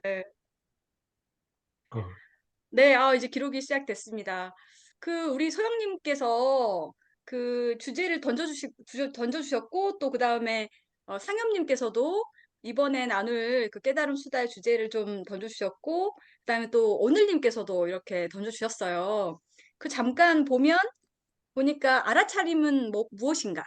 네. 어, 네, 이제 기록이 시작됐습니다. 우리 소영님께서 그 주제를 던져주셨고, 또 그 다음에 상엽님께서도 이번에 나눌 그 깨달음 수다의 주제를 좀 던져주셨고, 그 다음에 또 오늘님께서도 이렇게 던져주셨어요. 잠깐 보니까 알아차림은 무엇인가?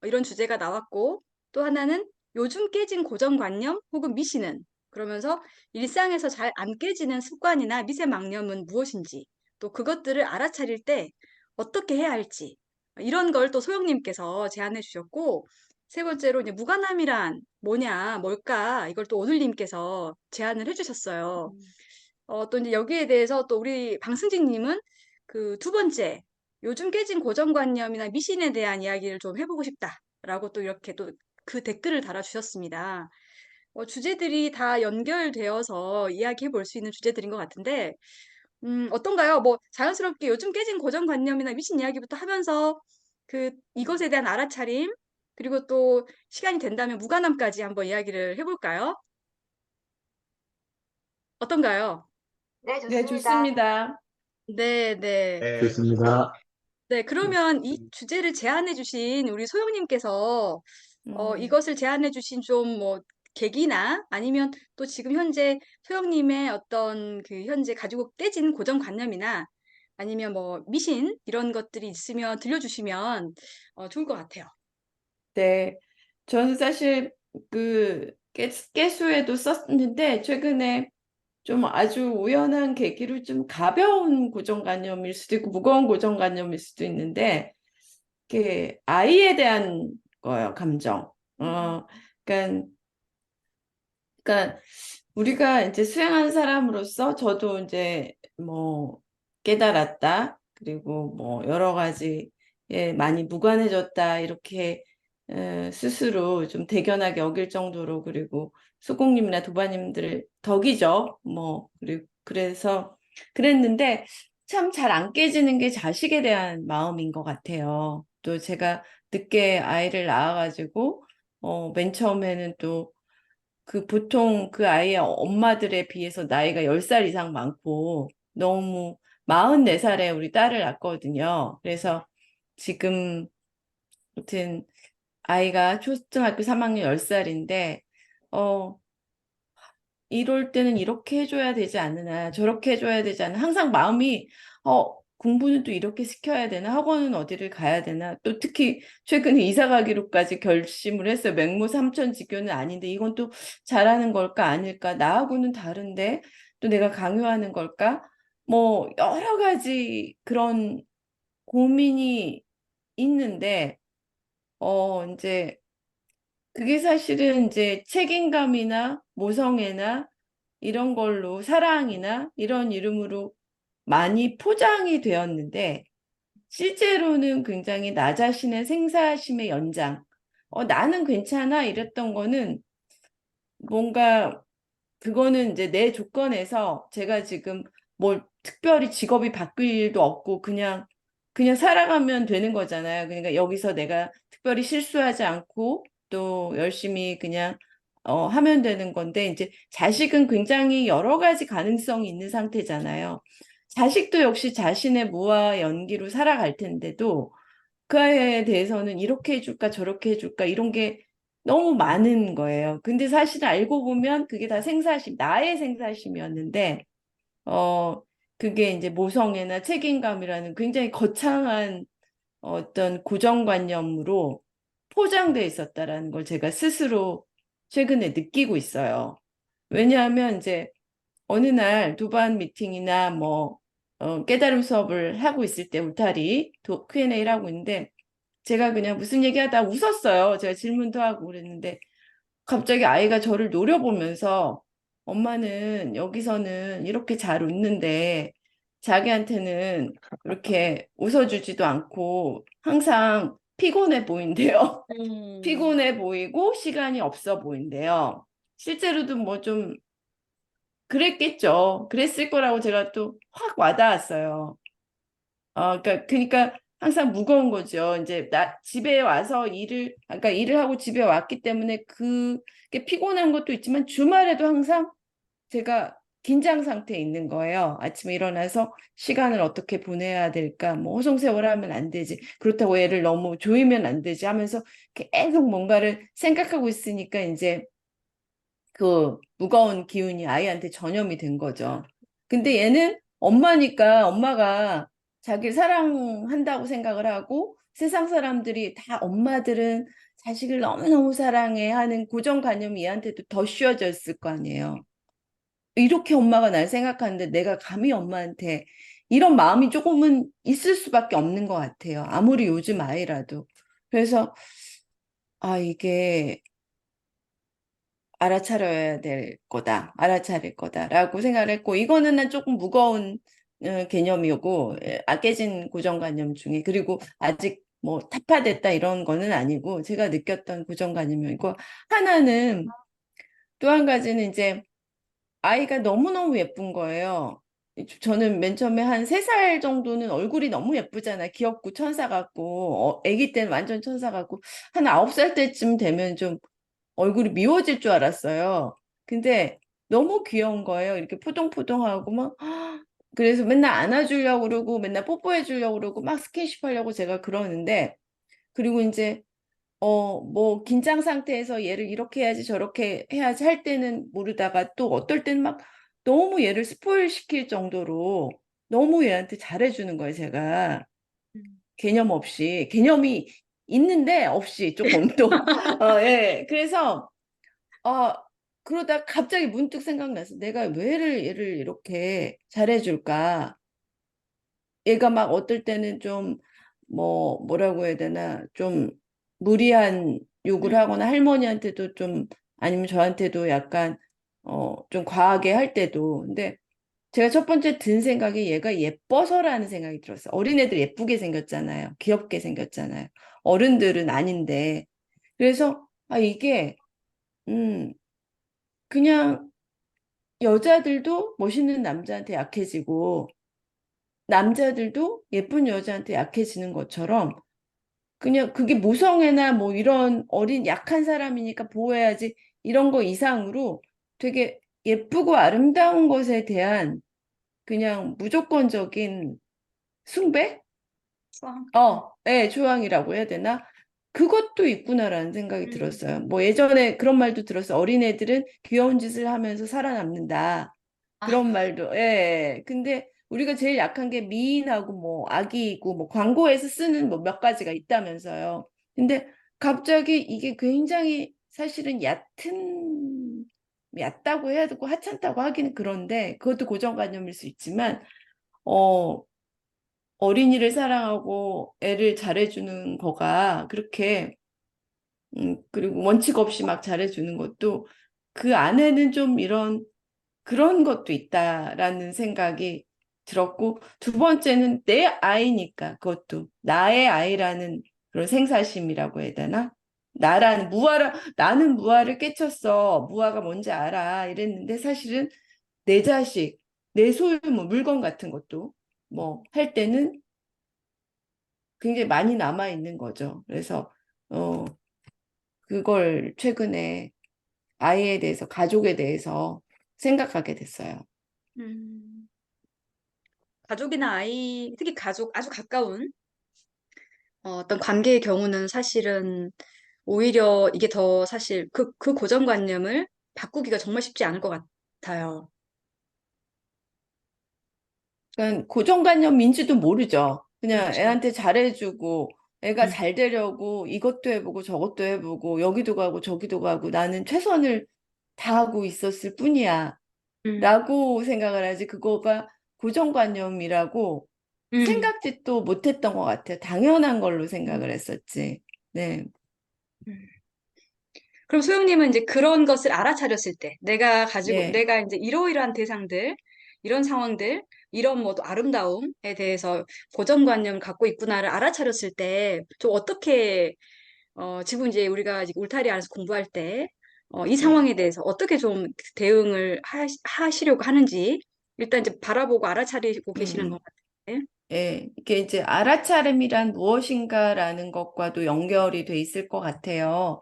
이런 주제가 나왔고, 또 하나는 요즘 깨진 고정관념 혹은 미신은, 그러면서 일상에서 잘 안 깨지는 습관이나 미세망념은 무엇인지, 또 그것들을 알아차릴 때 어떻게 해야 할지, 이런 걸 또 소영님께서 제안해 주셨고, 세 번째로 이제 무관함이란 뭐냐, 뭘까, 이걸 또 오늘님께서 제안을 해 주셨어요. 또 이제 여기에 대해서 또 우리 방승진님은 두 번째, 요즘 깨진 고정관념이나 미신에 대한 이야기를 좀 해보고 싶다라고 또 이렇게 또 그 댓글을 달아주셨습니다. 주제들이 다 연결되어서 이야기해 볼 수 있는 주제들인 것 같은데, 어떤가요? 뭐 자연스럽게 요즘 깨진 고정관념이나 미신 이야기부터 하면서 이것에 대한 알아차림, 그리고 또 시간이 된다면 무관함까지 한번 이야기를 해볼까요? 어떤가요? 네, 네, 좋습니다. 좋습니다. 네, 네. 네. 좋습니다. 네, 그러면 이 주제를 제안해 주신 우리 소영님께서 음, 이것을 제안해 주신 좀 뭐 계기나 아니면 또 지금 현재 소영님의 어떤 현재 가지고 깨진 고정관념이나 아니면 뭐 미신 이런 것들이 있으면 들려주시면 좋을 것 같아요. 네. 저는 사실 깨수에도 썼는데, 최근에 좀 아주 우연한 계기로 좀 가벼운 고정관념일 수도 있고, 무거운 고정관념일 수도 있는데, 아이에 대한 거예요, 감정. 그러니까, 그러니까 우리가 이제 수행한 사람으로서 저도 이제 뭐 깨달았다. 그리고 뭐 여러 가지 많이 무관해졌다. 이렇게 스스로 좀 대견하게 여길 정도로, 그리고 소공님이나 도바님들을 덕이죠. 뭐 그리고 그래서 그랬는데 참 잘 안 깨지는 게 자식에 대한 마음인 것 같아요. 또 제가 늦게 아이를 낳아가지고 맨 처음에는 또 보통 그 아이의 엄마들에 비해서 나이가 10살 이상 많고, 너무 44살에 우리 딸을 낳았거든요. 그래서 지금, 아무튼, 아이가 초등학교 3학년 10살인데, 어, 이럴 때는 이렇게 해줘야 되지 않느냐, 저렇게 해줘야 되지 않나, 항상 마음이, 공부는 또 이렇게 시켜야 되나, 학원은 어디를 가야 되나, 또 특히 최근에 이사 가기로까지 결심을 했어요. 맹모 삼천지교는 아닌데, 이건 또 잘하는 걸까, 아닐까, 나하고는 다른데, 또 내가 강요하는 걸까, 뭐, 여러 가지 그런 고민이 있는데, 이제, 그게 사실은 이제 책임감이나 모성애나 이런 걸로 사랑이나 이런 이름으로 많이 포장이 되었는데, 실제로는 굉장히 나 자신의 생사심의 연장, 나는 괜찮아 이랬던 거는 뭔가, 그거는 이제 내 조건에서 제가 지금 뭘 특별히 직업이 바뀔 일도 없고 그냥 살아가면 되는 거잖아요. 그러니까 여기서 내가 특별히 실수하지 않고 또 열심히 그냥 하면 되는 건데, 이제 자식은 굉장히 여러 가지 가능성이 있는 상태잖아요. 자식도 역시 자신의 무와 연기로 살아갈 텐데도 그에 대해서는 이렇게 해줄까 저렇게 해줄까 이런 게 너무 많은 거예요. 근데 사실 알고 보면 그게 다 나의 생사심이었는데, 어, 그게 이제 모성애나 책임감이라는 굉장히 거창한 어떤 고정관념으로 포장돼 있었다라는 걸 제가 스스로 최근에 느끼고 있어요. 왜냐하면 이제 어느 날 두반 미팅이나 뭐 깨달음 수업을 하고 있을 때 울타리 Q&A를 하고 있는데, 제가 그냥 무슨 얘기하다 웃었어요. 제가 질문도 하고 그랬는데 갑자기 아이가 저를 노려보면서, 엄마는 여기서는 이렇게 잘 웃는데 자기한테는 그렇게 웃어주지도 않고 항상 피곤해 보인대요. 음, 피곤해 보이고 시간이 없어 보인대요. 실제로도 뭐 좀 그랬겠죠. 그랬을 거라고 제가 또 확 와닿았어요. 그러니까 항상 무거운 거죠. 이제 집에 와서 일을 하고 집에 왔기 때문에 그게 피곤한 것도 있지만 주말에도 항상 제가 긴장 상태에 있는 거예요. 아침에 일어나서 시간을 어떻게 보내야 될까? 뭐 허송세월하면 안 되지. 그렇다고 애를 너무 조이면 안 되지 하면서 계속 뭔가를 생각하고 있으니까 이제 그 무거운 기운이 아이한테 전염이 된 거죠. 근데 얘는 엄마니까 엄마가 자기를 사랑한다고 생각을 하고 세상 사람들이 다 엄마들은 자식을 너무너무 사랑해 하는 고정관념이 얘한테도 더 씌워져 있을 거 아니에요. 이렇게 엄마가 날 생각하는데 내가 감히 엄마한테 이런 마음이 조금은 있을 수밖에 없는 것 같아요. 아무리 요즘 아이라도. 그래서 이게 알아차려야 될 거다. 알아차릴 거다라고 생각을 했고 이거는 난 조금 무거운 개념이고 깨진 고정관념 중에 그리고 아직 뭐 타파됐다 이런 거는 아니고 제가 느꼈던 고정관념이고 하나는 또 한 가지는 이제 아이가 너무너무 예쁜 거예요. 저는 맨 처음에 한 3살 정도는 얼굴이 너무 예쁘잖아요. 귀엽고 천사 같고, 아기 때는 완전 천사 같고, 한 9살 때쯤 되면 좀 얼굴이 미워질 줄 알았어요. 근데 너무 귀여운 거예요. 이렇게 포동포동하고 막. 그래서 맨날 안아주려고 그러고, 맨날 뽀뽀해주려고 그러고, 막 스킨십 하려고 제가 그러는데, 그리고 이제 뭐, 긴장 상태에서 얘를 이렇게 해야지 저렇게 해야지 할 때는 모르다가 또 어떨 때는 막 너무 얘를 스포일 시킬 정도로 너무 얘한테 잘해주는 거예요, 제가. 음. 개념 없이. 개념이 있는데 없이 조금 또. 예. 그래서, 어, 그러다 갑자기 문득 생각나서 내가 왜 얘를 이렇게 잘해줄까? 얘가 막 어떨 때는 좀 뭐라고 해야 되나 좀 무리한 욕을 음. 하거나 할머니한테도 좀 아니면 저한테도 약간 좀 과하게 할 때도 근데 제가 첫 번째 든 생각이 얘가 예뻐서라는 생각이 들었어요. 어린애들 예쁘게 생겼잖아요. 귀엽게 생겼잖아요. 어른들은 아닌데 그래서 이게 음 그냥 여자들도 멋있는 남자한테 약해지고 남자들도 예쁜 여자한테 약해지는 것처럼 그냥 그게 모성애나 뭐 이런 어린 약한 사람이니까 보호해야지 이런 거 이상으로 되게 예쁘고 아름다운 것에 대한 그냥 무조건적인 숭배? 수학. 예, 조항이라고 해야 되나? 그것도 있구나라는 생각이 음. 들었어요. 뭐 예전에 그런 말도 들었어요. 어린애들은 귀여운 짓을 하면서 살아남는다. 아, 그런 말도, 예. 근데 우리가 제일 약한 게 미인하고 뭐 아기이고 뭐 광고에서 쓰는 뭐 몇 가지가 있다면서요. 근데 갑자기 이게 굉장히 사실은 얕다고 해야 되고 하찮다고 하기는 그런데 그것도 고정관념일 수 있지만, 어, 어린이를 사랑하고 애를 잘해주는 거가 그렇게 그리고 원칙 없이 막 잘해주는 것도 그 안에는 좀 이런 그런 것도 있다라는 생각이 들었고 두 번째는 내 아이니까 그것도 나의 아이라는 그런 생사심이라고 해야 되나? 나는 무아를 깨쳤어. 무아가 뭔지 알아. 이랬는데 사실은 내 자식, 내 소유물, 물건 같은 것도 뭐 할 때는 굉장히 많이 남아 있는 거죠. 그래서 어 그걸 최근에 아이에 대해서 가족에 대해서 생각하게 됐어요. 음. 가족이나 아이, 특히 가족, 아주 가까운 어떤 관계의 경우는 사실은 오히려 이게 더 사실 그 고정관념을 바꾸기가 정말 쉽지 않을 것 같아요. 그러니까 고정관념인지도 모르죠. 그냥 그렇죠. 애한테 잘해주고 애가 음. 잘 되려고 이것도 해보고 저것도 해보고 여기도 가고 저기도 가고 나는 최선을 다하고 있었을 뿐이야. 음. 라고 생각을 하지 그거가 고정관념이라고 음. 생각지도 못했던 것 같아요. 당연한 걸로 음. 생각을 했었지. 네. 음. 그럼 소영님은 이제 그런 것을 알아차렸을 때, 네. 내가 이제 이러이러한 대상들, 이런 상황들, 이런 뭐 아름다움에 대해서 고정관념을 갖고 있구나를 알아차렸을 때, 좀 어떻게, 지금 이제 우리가 이제 울타리 안에서 공부할 때, 이 네. 상황에 대해서 어떻게 좀 대응을 하시려고 하는지, 일단 이제 바라보고 알아차리고 계시는 것 음. 같아요. 예, 이게 이제 알아차림이란 무엇인가라는 것과도 연결이 돼 있을 것 같아요.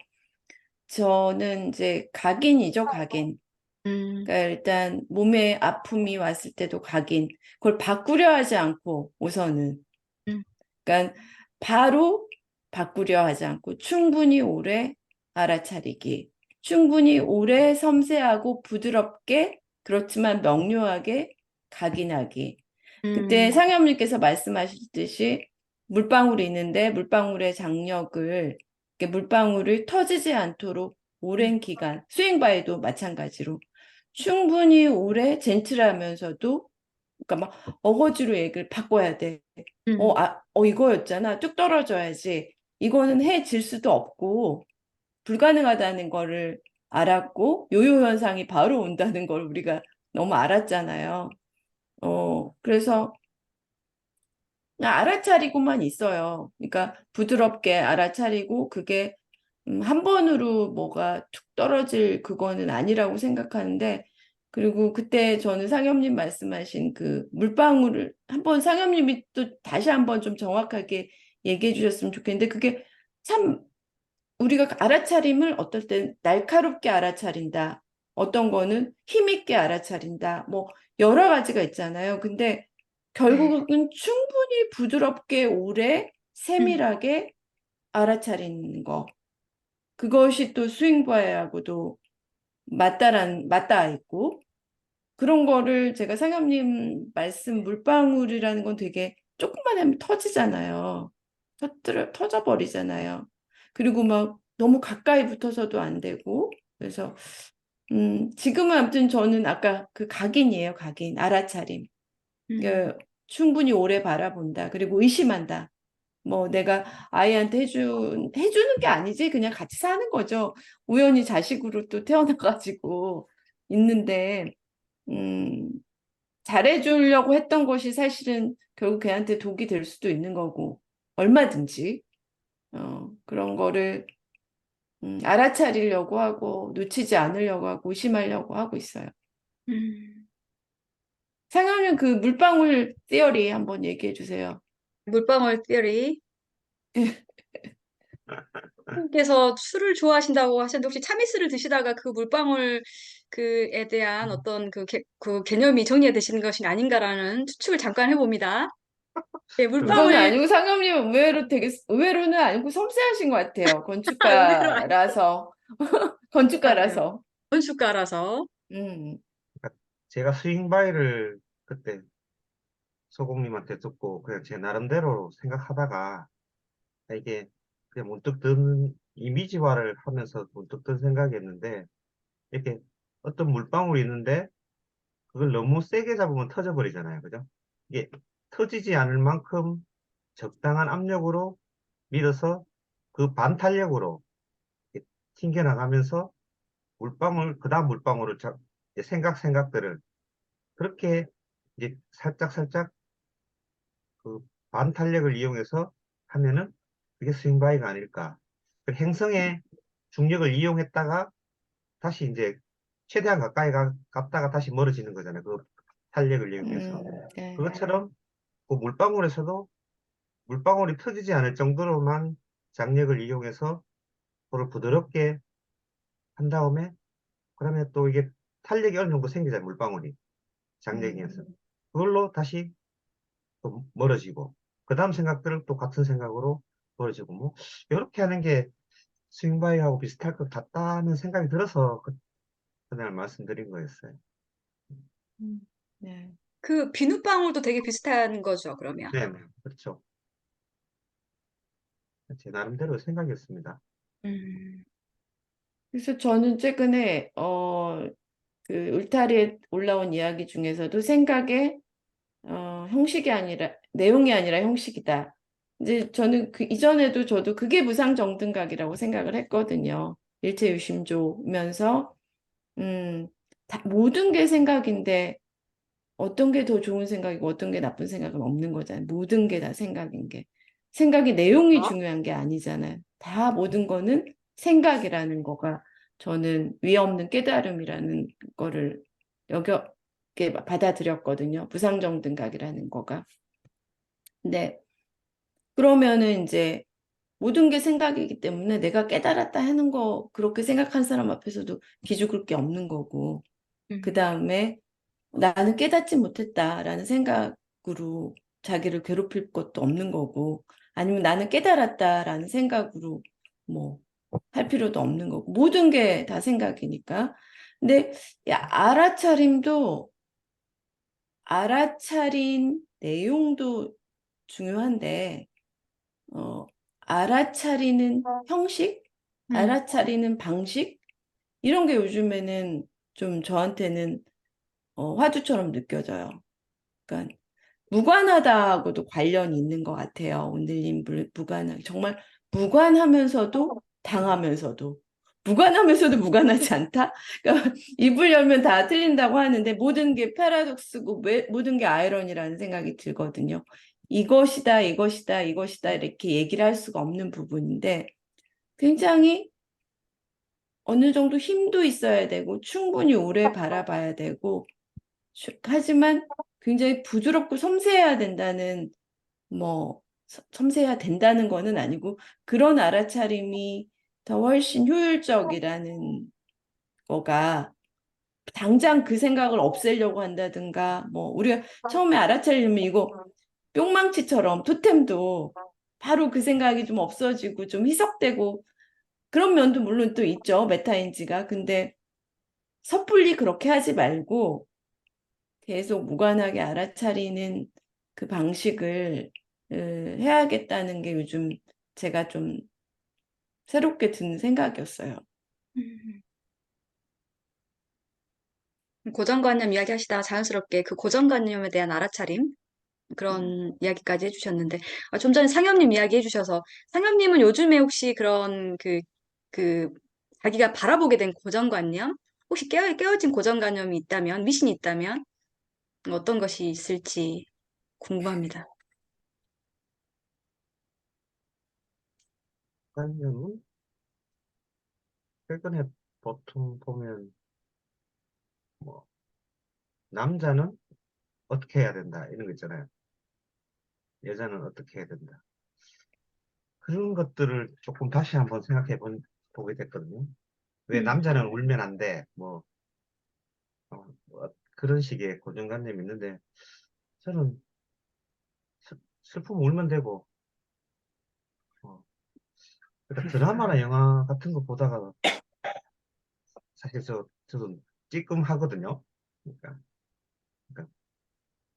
저는 이제 각인이죠, 각인. 그러니까 일단 몸에 아픔이 왔을 때도 각인, 그걸 바꾸려 하지 않고 우선은, 음, 그러니까 바로 바꾸려 하지 않고 충분히 오래 알아차리기, 충분히 오래 섬세하고 부드럽게 그렇지만 명료하게 각인하기. 그때 음, 상현님께서 말씀하셨듯이 물방울이 있는데 물방울의 장력을 이렇게 물방울이 터지지 않도록 음, 오랜 기간 스윙바에도 마찬가지로 충분히 오래 젠틀하면서도 그러니까 막 어거지로 얘기를 바꿔야 돼. 음, 이거였잖아. 뚝 떨어져야지. 이거는 해질 수도 없고 불가능하다는 거를 알았고 요요 현상이 바로 온다는 걸 우리가 너무 알았잖아요. 그래서 그냥 알아차리고만 있어요. 그러니까 부드럽게 알아차리고 그게 한 번으로 뭐가 툭 떨어질 그거는 아니라고 생각하는데 그리고 그때 저는 상엽님 말씀하신 그 물방울을 한번 상엽님이 또 다시 한번 좀 정확하게 얘기해 주셨으면 좋겠는데 그게 참 우리가 알아차림을 어떨 땐 날카롭게 알아차린다. 어떤 거는 힘있게 알아차린다. 뭐 여러 가지가 있잖아요. 근데 네. 결국은 충분히 부드럽게 오래 음, 세밀하게 알아차리는 거. 그것이 또 스윙바하고도 맞닿아 있고 그런 거를 제가 상엽님 말씀 물방울이라는 건 되게 조금만 하면 터지잖아요. 터져버리잖아요. 그리고 막 너무 가까이 붙어서도 안 되고 그래서 지금은 아무튼 저는 아까 그 각인이에요. 각인 알아차림. 음, 그 충분히 오래 바라본다. 그리고 의심한다. 뭐 내가 아이한테 해주는 게 아니지 그냥 같이 사는 거죠. 우연히 자식으로 또 태어나가지고 있는데 음, 잘해주려고 했던 것이 사실은 결국 걔한테 독이 될 수도 있는 거고 얼마든지 그런 거를 알아차리려고 하고 놓치지 않으려고 하고 의심하려고 하고 있어요. 음. 상영님 그 물방울 티어리 한번 얘기해 주세요. 물방울 theory. 께서 술을 좋아하신다고 하셨는데 혹시 참이슬을 드시다가 그 물방울 그에 대한 어떤 그 개념이 정리가 되시는 것이 아닌가라는 추측을 잠깐 해봅니다. 네, 그거는 물방울 아니고 상영님은 의외로는 아니고 섬세하신 것 같아요. 의외로 건축가라서 맞아요. 건축가라서 건축가라서. 음, 그러니까 제가 스윙바이를 그때 소공님한테 듣고 그냥 제 나름대로 생각하다가 이게 그냥 문득 든 이미지화를 하면서 문득 든 생각이었는데 이렇게 어떤 물방울이 있는데 그걸 너무 세게 잡으면 터져버리잖아요. 그죠? 이게 터지지 않을 만큼 적당한 압력으로 밀어서 그 반탄력으로 이렇게 튕겨나가면서 그 다음 물방울을 이제 생각들을 그렇게 이제 살짝 그 반탄력을 이용해서 하면은 그게 스윙바이가 아닐까. 그 행성의 중력을 이용했다가 다시 이제 최대한 가까이 갔다가 다시 멀어지는 거잖아요. 그 탄력을 이용해서. 네. 그것처럼 그 물방울에서도 물방울이 터지지 않을 정도로만 장력을 이용해서 그걸 부드럽게 한 다음에 그러면 또 이게 탄력이 어느 정도 생기잖아요. 물방울이 장력이어서. 그걸로 다시 또 멀어지고 그 다음 생각들을 또 같은 생각으로 멀어지고 뭐 이렇게 하는 게 스윙바이하고 비슷할 것 같다는 생각이 들어서 그날 말씀드린 거였어요. 네. 그 비눗방울도 되게 비슷한 거죠, 그러면. 네, 네, 그렇죠. 제 나름대로 생각이었습니다. 음, 그래서 저는 최근에 그 울타리에 올라온 이야기 중에서도 생각의 형식이 아니라 내용이 아니라 형식이다. 이제 저는 그 이전에도 저도 그게 무상정등각이라고 생각을 했거든요. 일체유심조면서 모든 게 생각인데 어떤 게 더 좋은 생각이고 어떤 게 나쁜 생각은 없는 거잖아요. 모든 게 다 생각인 게. 생각이 내용이 중요한 게 아니잖아요. 다 모든 거는 생각이라는 거가 저는 위 없는 깨달음이라는 거를 이렇게 받아들였거든요. 무상정등각이라는 거가. 근데 그러면은 이제 모든 게 생각이기 때문에 내가 깨달았다 하는 거 그렇게 생각한 사람 앞에서도 기죽을 게 없는 거고 그 다음에 나는 깨닫지 못했다라는 생각으로 자기를 괴롭힐 것도 없는 거고, 아니면 나는 깨달았다라는 생각으로 뭐 할 필요도 없는 거고, 모든 게 다 생각이니까. 근데 알아차림도 알아차린 내용도 중요한데, 어, 알아차리는 형식, 음, 알아차리는 방식, 이런 게 요즘에는 좀 저한테는 화두처럼 느껴져요. 그러니까 무관하다하고도 관련이 있는 것 같아요. 온들림 무관하게. 정말 무관하면서도 당하면서도. 무관하면서도 무관하지 않다? 그러니까 입을 열면 다 틀린다고 하는데 모든 게 패러독스고 모든 게 아이러니라는 생각이 들거든요. 이것이다, 이것이다, 이것이다 이렇게 얘기를 할 수가 없는 부분인데 굉장히 어느 정도 힘도 있어야 되고 충분히 오래 바라봐야 되고 하지만 굉장히 부드럽고 섬세해야 된다는 뭐 섬세해야 된다는 거는 아니고 그런 알아차림이 더 훨씬 효율적이라는 거가 당장 그 생각을 없애려고 한다든가 뭐 우리가 처음에 알아차리려면 이거 뿅망치처럼 토템도 바로 그 생각이 좀 없어지고 좀 희석되고 그런 면도 물론 또 있죠. 메타인지가. 근데 섣불리 그렇게 하지 말고 계속 무관하게 알아차리는 그 방식을 해야겠다는 게 요즘 제가 좀 새롭게 든 생각이었어요. 음. 고정관념 이야기하시다가 자연스럽게 그 고정관념에 대한 알아차림 그런 이야기까지 해주셨는데 좀 전에 상엽님 이야기 해주셔서 상엽님은 요즘에 혹시 그런 그 자기가 바라보게 된 고정관념 혹시 깨어진 고정관념이 있다면 미신이 있다면 어떤 것이 있을지 궁금합니다. 아니면 최근에 보통 보면 뭐 남자는 어떻게 해야 된다 이런 거 있잖아요. 여자는 어떻게 해야 된다. 그런 것들을 조금 다시 한번 보게 됐거든요. 왜 음, 남자는 울면 안 돼? 뭐 그런 식의 고정관념이 있는데 저는 슬프면 울면 되고 어, 그러니까 드라마나 영화 같은 거 보다가 사실 저도 찌끔하거든요. 그러니까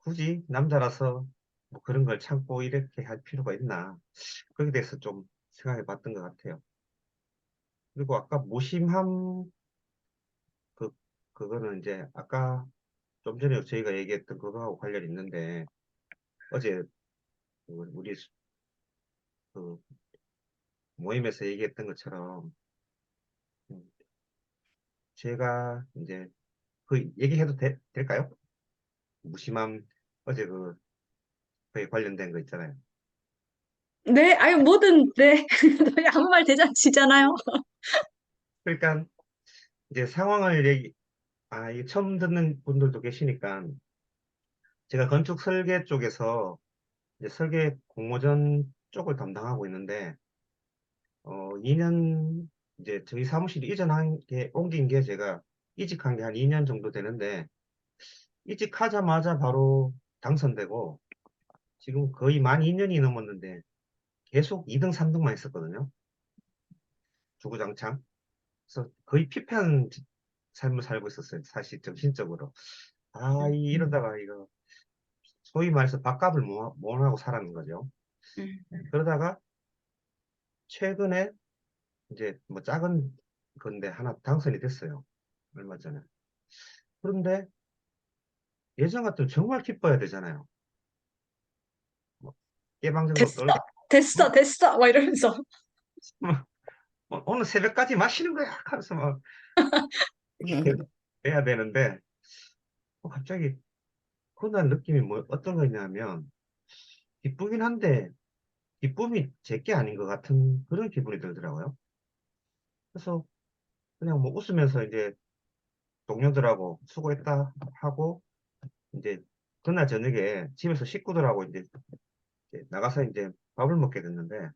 굳이 남자라서 뭐 그런 걸 참고 이렇게 할 필요가 있나? 거기에 대해서 좀 생각해 봤던 것 같아요. 그리고 아까 무심함, 그, 그거는 이제 아까 좀 전에 저희가 얘기했던 그거하고 관련이 있는데 어제 우리 그 모임에서 얘기했던 것처럼 음, 제가 이제 그 얘기해도 될까요? 무심함, 어제 그에 관련된 거 있잖아요. 네, 아유 뭐든 네 저희 아무 말 대잔치잖아요. 그러니까 이제 이게 처음 듣는 분들도 계시니까 제가 건축 설계 쪽에서 이제 설계 공모전 쪽을 담당하고 있는데, 2년, 이제 저희 사무실 옮긴 게 제가 이직한 게 한 2년 정도 되는데, 이직하자마자 바로 당선되고, 지금 거의 만 2년이 넘었는데, 계속 2등, 3등만 했었거든요. 주구장창. 그래서 거의 피폐한 삶을 살고 있었어요. 사실 정신적으로. 이러다가 이거, 소위 말해서 밥값을 못 하고 살았는 거죠. 음, 그러다가 최근에 이제 뭐 작은 건데 하나 당선이 됐어요. 얼마 전에. 그런데 예전 같으면 정말 기뻐야 되잖아요. 뭐 깨방정도 됐어, 떨고, 됐어, 막, 됐어, 막 이러면서. 막, 오늘 새벽까지 마시는 거야! 하면서 막 해야 되는데, 갑자기 그날 느낌이 어떤 거냐면, 기쁘긴 한데, 기쁨이 제게 아닌 것 같은 그런 기분이 들더라고요. 그래서 그냥 뭐 웃으면서 이제 동료들하고 수고했다 하고, 이제 그날 저녁에 집에서 식구들하고 이제 나가서 이제 밥을 먹게 됐는데,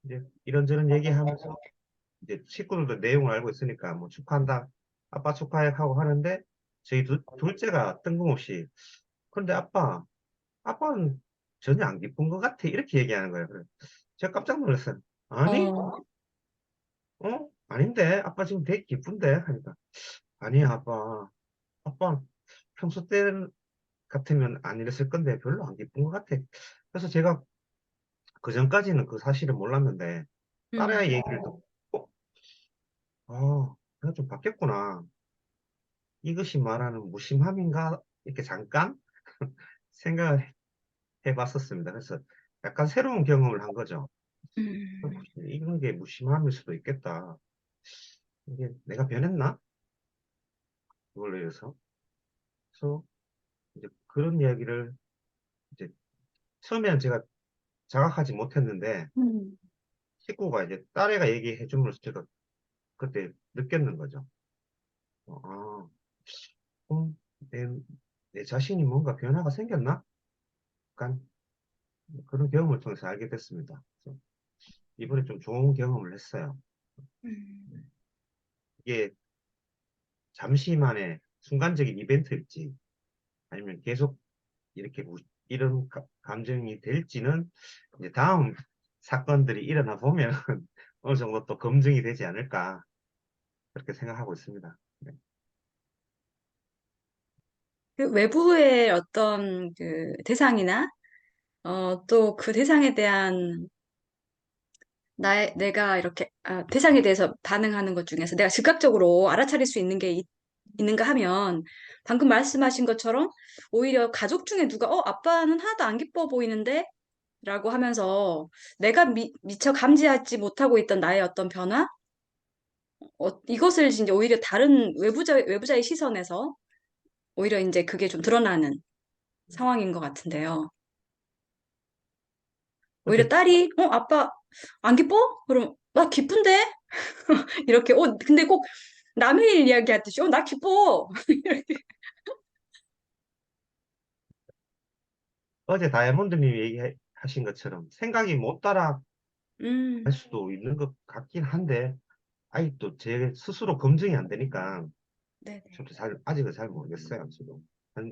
이제 이런저런 얘기하면서 이제 식구들도 내용을 알고 있으니까 뭐 축하한다, 아빠 축하해 하고 하는데 저희 둘째가 뜬금없이 근데 아빠는 전혀 안 기쁜 것 같아 이렇게 얘기하는 거예요. 그래 제가 깜짝 놀랐어요. 아니 어, 아닌데 아빠 지금 되게 기쁜데 하니까 아니야 아빠 평소 때 같으면 안 이랬을 건데 별로 안 기쁜 것 같아. 그래서 제가 그 전까지는 그 사실을 몰랐는데 딸의 음, 얘기를 듣고 내가 좀 바뀌었구나. 이것이 말하는 무심함인가? 이렇게 잠깐 생각을 해봤었습니다. 그래서 약간 새로운 경험을 한 거죠. 음. 이런 게 무심함일 수도 있겠다. 이게 내가 변했나? 그걸로 인해서. 그래서 이제 그런 이야기를 이제 처음에는 제가 자각하지 못했는데 음. 식구가 이제 딸애가 얘기해 주면서 제가 그때 느꼈는 거죠. 아, 음, 내, 내 자신이 뭔가 변화가 생겼나? 약간 그런 경험을 통해서 알게 됐습니다. 그래서 이번에 좀 좋은 경험을 했어요. 음. 이게 잠시만의 순간적인 이벤트일지 아니면 계속 이렇게 이런 감정이 될지는 이제 다음 사건들이 일어나 보면 어느 정도 또 검증이 되지 않을까 그렇게 생각하고 있습니다. 네. 그 외부의 어떤 그 대상이나 또 그 대상에 대한 내가 이렇게 대상에 대해서 반응하는 것 중에서 내가 즉각적으로 알아차릴 수 있는 게 있는가 하면 방금 말씀하신 것처럼 오히려 가족 중에 누가 아빠는 하나도 안 기뻐 보이는데 라고 하면서 내가 미처 감지하지 못하고 있던 나의 어떤 변화 이것을 이제 오히려 다른 외부자의 시선에서 오히려 이제 그게 좀 드러나는 상황인 것 같은데요. 오히려 근데 딸이 아빠 안 기뻐? 그럼 나 기쁜데? 이렇게 근데 꼭 남의 일 이야기하듯이 나 기뻐. 어제 다이아몬드님이 얘기하신 것처럼 생각이 못 따라 할 음, 수도 있는 것 같긴 한데 아직도 제 스스로 검증이 안 되니까 네네. 저도 아직은 잘 모르겠어요. 지금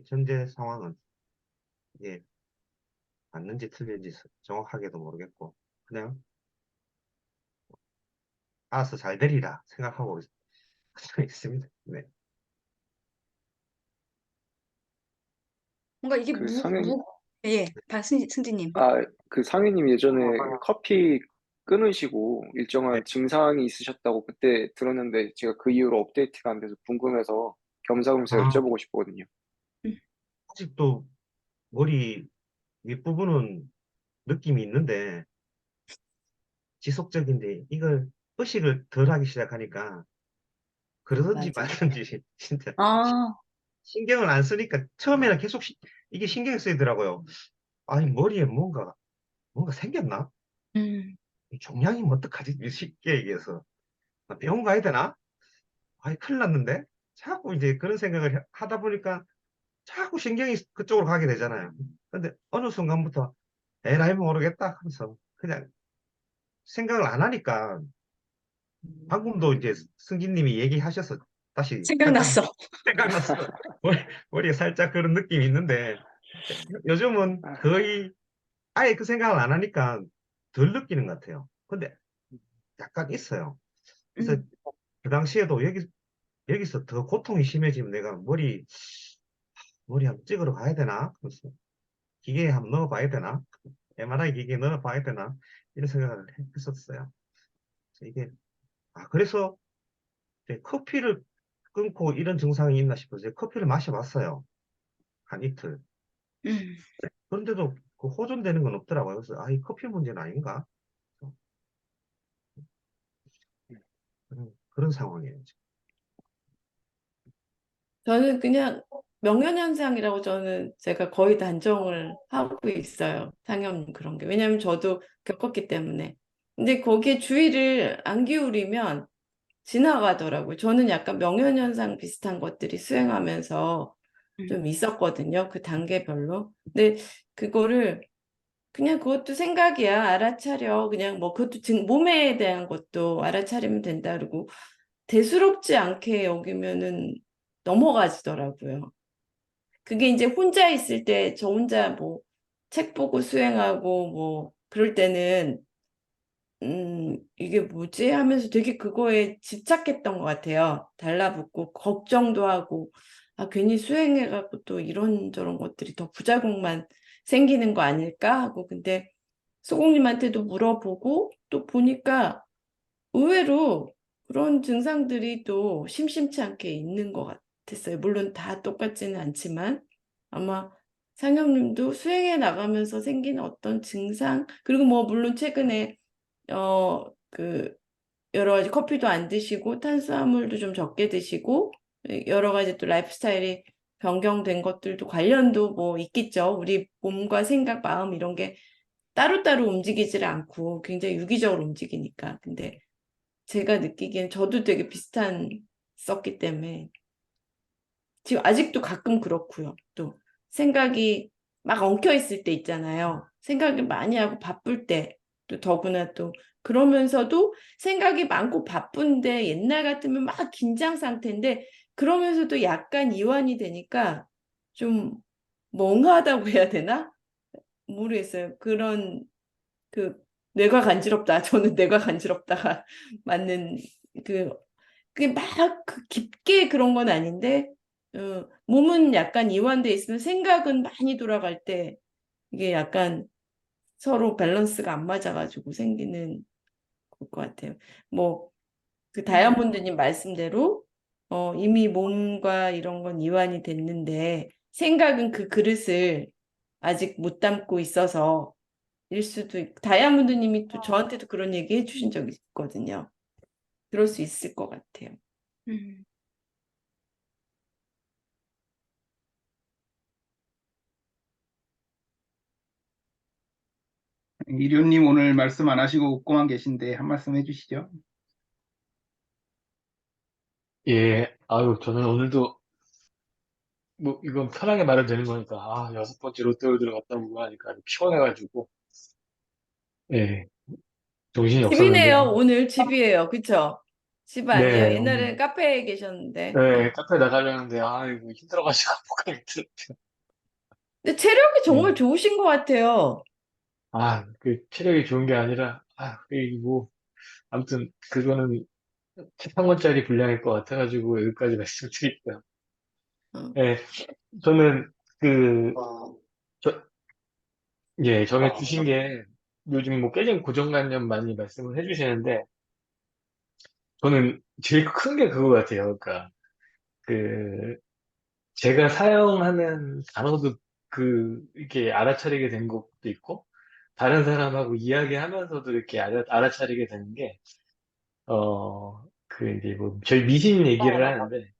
현재 상황은 이게 맞는지 틀린지 정확하게도 모르겠고 그냥 알아서 잘 되리라 생각하고 있습니다. 네. 뭔가 이게 그 상현, 예, 승지님. 그 상현님 예전에 커피 끊으시고 네. 일정한 증상이 있으셨다고 그때 들었는데 제가 그 이후로 업데이트가 안 돼서 궁금해서 겸사겸사 아, 여쭤보고 싶거든요. 음, 아직도 머리 윗부분은 느낌이 있는데 지속적인데 이걸 의식을 덜 하기 시작하니까 그러든지 맞아. 말든지 진짜 아, 신경을 안 쓰니까 처음에는 계속 이게 신경이 쓰이더라고요. 아니 머리에 뭔가 생겼나? 음, 이 종양이면 어떡하지? 쉽게 얘기해서 나 병원 가야 되나? 아이 큰일 났는데 자꾸 이제 그런 생각을 하다 보니까 자꾸 신경이 그쪽으로 가게 되잖아요. 근데 어느 순간부터 에라이 모르겠다 하면서 그냥 생각을 안 하니까 방금도 이제 승기님이 얘기하셔서 다시 살짝 생각났어. 생각났어. 머리, 머리에 살짝 그런 느낌이 있는데 요즘은 아, 거의 아예 그 생각을 안 하니까 덜 느끼는 것 같아요. 근데 약간 있어요. 그래서 음, 그 당시에도 여기서 더 고통이 심해지면 내가 머리 한번 찍으러 가야 되나? 그래서 기계에 한번 넣어봐야 되나? MRI 기계에 넣어봐야 되나? 이런 생각을 했었어요. 그래서 그래서 이제 커피를 끊고 이런 증상이 있나 싶어서 커피를 마셔봤어요. 한 이틀. 음. 그런데도 그 호전되는 건 없더라고요. 그래서 이 커피 문제는 아닌가? 그런 상황이에요. 지금. 저는 그냥 명현현상이라고 저는 제가 거의 단정을 하고 있어요. 상염 그런 게. 왜냐하면 저도 겪었기 때문에. 근데 거기에 주의를 안 기울이면 지나가더라고요. 저는 약간 명현현상 비슷한 것들이 수행하면서 좀 음. 있었거든요. 그 단계별로. 근데 그거를 그냥 그것도 생각이야. 알아차려. 그냥 뭐 그것도 몸에 대한 것도 알아차리면 된다. 그리고 대수롭지 않게 여기면은 넘어가지더라고요. 그게 이제 혼자 있을 때 저 혼자 뭐 책 보고 수행하고 뭐 그럴 때는 이게 뭐지 하면서 되게 그거에 집착했던 것 같아요. 달라붙고 걱정도 하고 아 괜히 수행해갖고 또 이런저런 것들이 더 부작용만 생기는 거 아닐까 하고 근데 소공님한테도 물어보고 또 보니까 의외로 그런 증상들이 또 심심치 않게 있는 것 같았어요. 물론 다 똑같지는 않지만 아마 상영님도 수행해 나가면서 생긴 어떤 증상, 그리고 뭐 물론 최근에 그 여러 가지 커피도 안 드시고 탄수화물도 좀 적게 드시고 여러 가지 또 라이프 스타일이 변경된 것들도 관련도 뭐 있겠죠. 우리 몸과 생각, 마음 이런 게 따로따로 움직이질 않고 굉장히 유기적으로 움직이니까. 근데 제가 느끼기엔 저도 되게 비슷한 썼기 때문에 지금 아직도 가끔 그렇고요. 또 생각이 막 엉켜 있을 때 있잖아요. 생각을 많이 하고 바쁠 때 또 더구나 또 그러면서도 생각이 많고 바쁜데 옛날 같으면 막 긴장 상태인데 그러면서도 약간 이완이 되니까 좀 멍하다고 해야 되나? 모르겠어요. 그런 그 뇌가 간지럽다. 저는 뇌가 간지럽다가 맞는 그 그게 막 깊게 그런 건 아닌데 몸은 약간 이완돼 있으면 생각은 많이 돌아갈 때 이게 약간 서로 밸런스가 안 맞아가지고 생기는 것 같아요. 뭐 그 음. 다이아몬드님 말씀대로 이미 몸과 이런 건 이완이 됐는데 생각은 그 그릇을 아직 못 담고 있어서 일 수도 있고 다이아몬드님이 또 저한테도 그런 얘기 해주신 적이 있거든요. 그럴 수 있을 것 같아요. 음. 이료님 오늘 말씀 안 하시고 웃고만 계신데 한 말씀 해주시죠. 예, 아유, 저는 오늘도, 뭐, 이건 편하게 말해도 되는 거니까, 아, 6번째 롯데월드를 갔다 오고 하니까 아주 피곤해가지고, 예, 정신이 없었는데, 집이네요. 오늘 집이에요. 그쵸? 집 아니에요? 네, 오늘, 옛날에는 카페에 계셨는데. 네, 카페 나가려는데, 아이고, 힘들어가지고 못 가겠더라고요. 근데 체력이 정말 예, 좋으신 것 같아요. 아, 그, 체력이 좋은 게 아니라, 아, 이 뭐, 아무튼, 그거는 책 한 권짜리 분량일 것 같아가지고, 여기까지 말씀드릴게요. 어. 예, 저는, 그, 저, 예, 정해 주신 게, 요즘 뭐 깨진 고정관념 많이 말씀을 해주시는데, 저는 제일 큰 게 그거 같아요. 그러니까 그 제가 사용하는 단어도 이렇게 알아차리게 된 것도 있고 다른 사람하고 이야기하면서도 이렇게 알아차리게 되는 게 그 이제 뭐 저희 미신 얘기를 하는데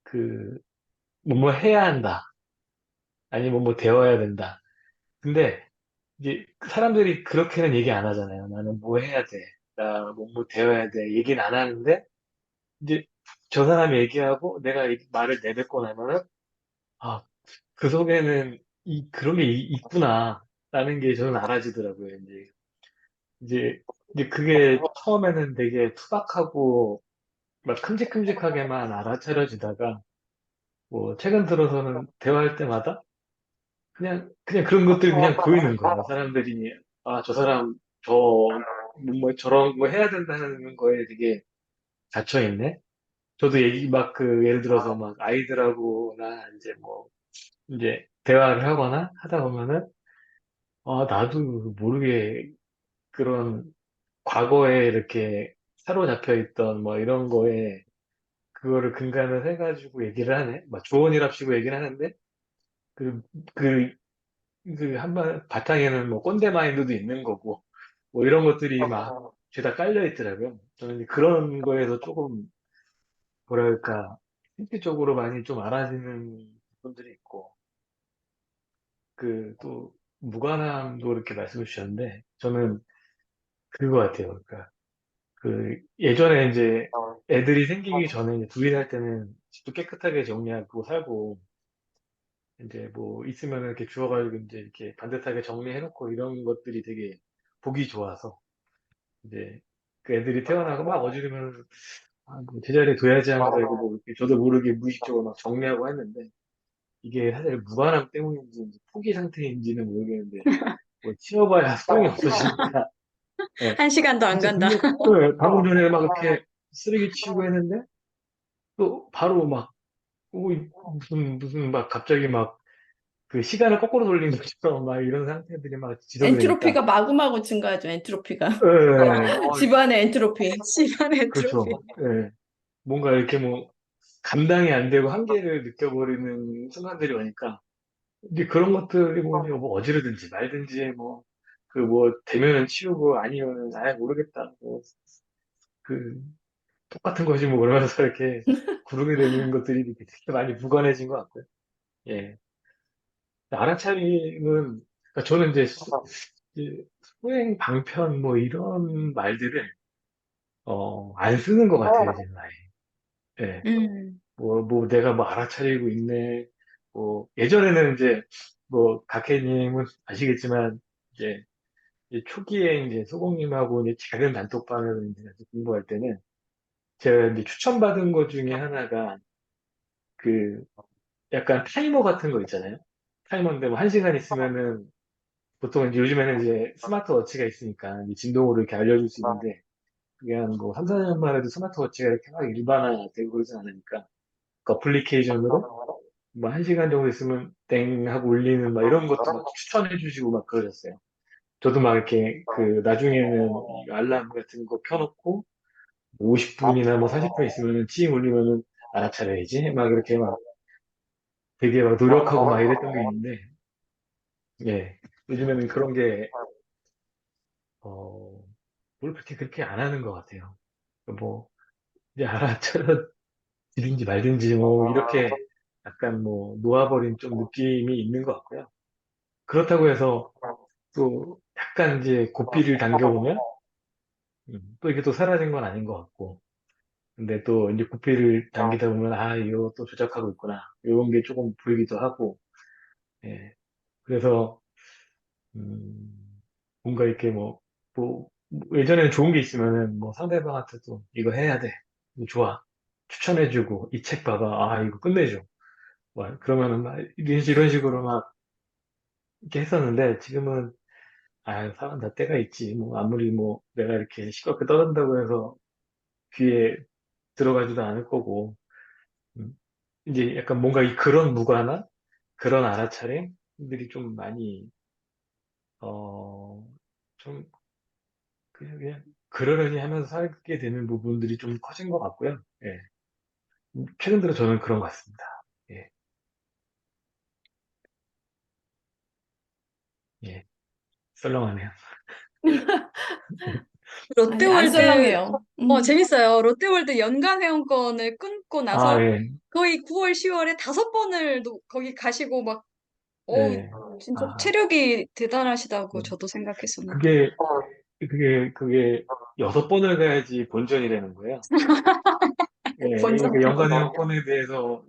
그 뭐 해야 한다 아니면 뭐 되어야 된다. 근데 이제 사람들이 그렇게는 얘기 안 하잖아요. 나는 뭐 해야 돼. 나 뭐 되어야 돼. 얘기는 안 하는데 이제 저 사람이 얘기하고 내가 이 말을 내뱉고 나면은 아, 그 속에는 그런 게 있구나 라는 게 저는 알아지더라고요. 이제 이제 그게 처음에는 되게 투박하고 막 큼직큼직하게만 알아차려지다가 뭐 최근 들어서는 대화할 때마다 그냥 그런 것들이 그냥 보이는 거예요. 사람들이 아, 저 사람 저런 거 해야 된다는 거에 되게 갇혀 있네. 저도 얘기 막 예를 들어서 막 아이들하고나 이제 대화를 하거나 하다 보면은 나도 모르게 그런 과거에 이렇게 사로잡혀 있던 뭐 이런 거에 그거를 근간을 해가지고 얘기를 하네. 막 조언이랍시고 얘기를 하는데 그, 그, 한번 바탕에는 뭐 꼰대 마인드도 있는 거고 뭐 이런 것들이 막 죄다 깔려 있더라고요. 저는 이제 그런 거에서 조금 뭐랄까 실질적으로 많이 좀 알아지는 부분들이 있고 또 무관함도 이렇게 말씀해 주셨는데 저는 그거 같아요. 그러니까 예전에 이제 애들이 생기기 전에 이제 둘이 살 때는 집도 깨끗하게 정리하고 살고 이제 뭐 있으면 이렇게 주워가지고 이제 이렇게 반듯하게 정리해놓고 이런 것들이 되게 보기 좋아서 이제 그 애들이 태어나고 막 어지르면 뭐 제자리에 둬야지 하면서 이거 뭐 이렇게 저도 모르게 무의식적으로 막 정리하고 했는데 이게 사실 무관함 때문인지 이제 포기 상태인지는 모르겠는데 뭐 치워봐야 소용이 없어지니까 예, 한 시간도 안 진짜 간다. 방금 전에 막 이렇게 쓰레기 치우고 했는데 또 바로 막 무슨 막 갑자기 막 그 시간을 거꾸로 돌린 것처럼 막 이런 상태들이 막 지속이 되니까 엔트로피가 마구마구 증가하죠, 엔트로피가. 예, 집안의 엔트로피. 집안의 트로피. 그렇죠. 예. 뭔가 이렇게 뭐 감당이 안 되고 한계를 느껴버리는 순간들이 오니까 이제 그런 것들이 뭐, 이제 뭐 어지르든지 말든지 뭐 그 뭐 되면은 치우고 아니면은 아예 모르겠다 뭐 그 똑같은 것이 뭐 그러면서 이렇게 구르게 되는 것들이 이렇게 되게 많이 무관해진 것 같고요. 예. 알아차림은 그러니까 저는 이제 소행 방편 뭐 이런 말들을 안 쓰는 것 같아요, 지금 아예. 예. 음. 뭐 내가 뭐 알아차리고 있네. 뭐 예전에는 이제 뭐 각해님은 아시겠지만 이제 초기에 이제 소공님하고 이제 작은 단톡방에서 이제 같이 공부할 때는 제가 이제 추천받은 것 중에 하나가 그 약간 타이머 같은 거 있잖아요. 타이머인데 뭐 1시간 있으면은 보통 이제 요즘에는 이제 스마트워치가 있으니까 이제 진동으로 이렇게 알려줄 수 있는데 그게 한 뭐 3, 4년만 해도 스마트워치가 이렇게 막 일반화되고 그러진 않으니까 그 어플리케이션으로 뭐 1시간 정도 있으면 땡 하고 울리는 막 이런 것도 막 추천해 주시고 막 그러셨어요. 저도 막 이렇게 그 나중에는 이 알람 같은 거 켜놓고 50분이나 뭐 40분 있으면은 찡 울리면은 알아차려야지 막 이렇게 막 되게 막 노력하고 막 이랬던 게 있는데 예 요즘에는 그런 게 뭘 그렇게 안 하는 것 같아요. 뭐 이제 알아차려 드린지 말든지 뭐 이렇게 약간 뭐 놓아버린 좀 느낌이 있는 것 같고요. 그렇다고 해서 또 약간 이제 고삐를 당겨보면 또 이게 또 사라진 건 아닌 것 같고 근데 또 이제 고삐를 당기다 보면 아 이거 또 조작하고 있구나 이런 게 조금 보이기도 하고 예 그래서 뭔가 이렇게 뭐 예전에는 좋은 게 있으면은 뭐 상대방한테도 이거 해야 돼 이거 좋아 추천해주고 이 책 봐봐 아 이거 끝내줘 뭐 그러면은 막 이런 식으로 막 이렇게 했었는데 지금은 아 사람 다 때가 있지 뭐 아무리 뭐 내가 이렇게 시끄럽게 떠든다고 해서 귀에 들어가지도 않을 거고 음, 이제 약간 뭔가 그런 무관한 그런 알아차림들이 좀 많이 좀 그냥 그러려니 하면서 살게 되는 부분들이 좀 커진 것 같고요. 예. 최근 들어 저는 그런 것 같습니다. 예, 예, 썰렁하네요. 아니, 안 롯데월드, 썰렁해요. 재밌어요. 롯데월드 연간 회원권을 끊고 아, 나서 예, 거의 9월, 10월에 5번을 거기 가시고 막, 어, 예, 진짜 아, 체력이 대단하시다고 예. 저도 생각했었는데. 그게 6번을 가야지 본전이라는 거예요. 예, 본전. 그러니까 연간 회원권에 대해서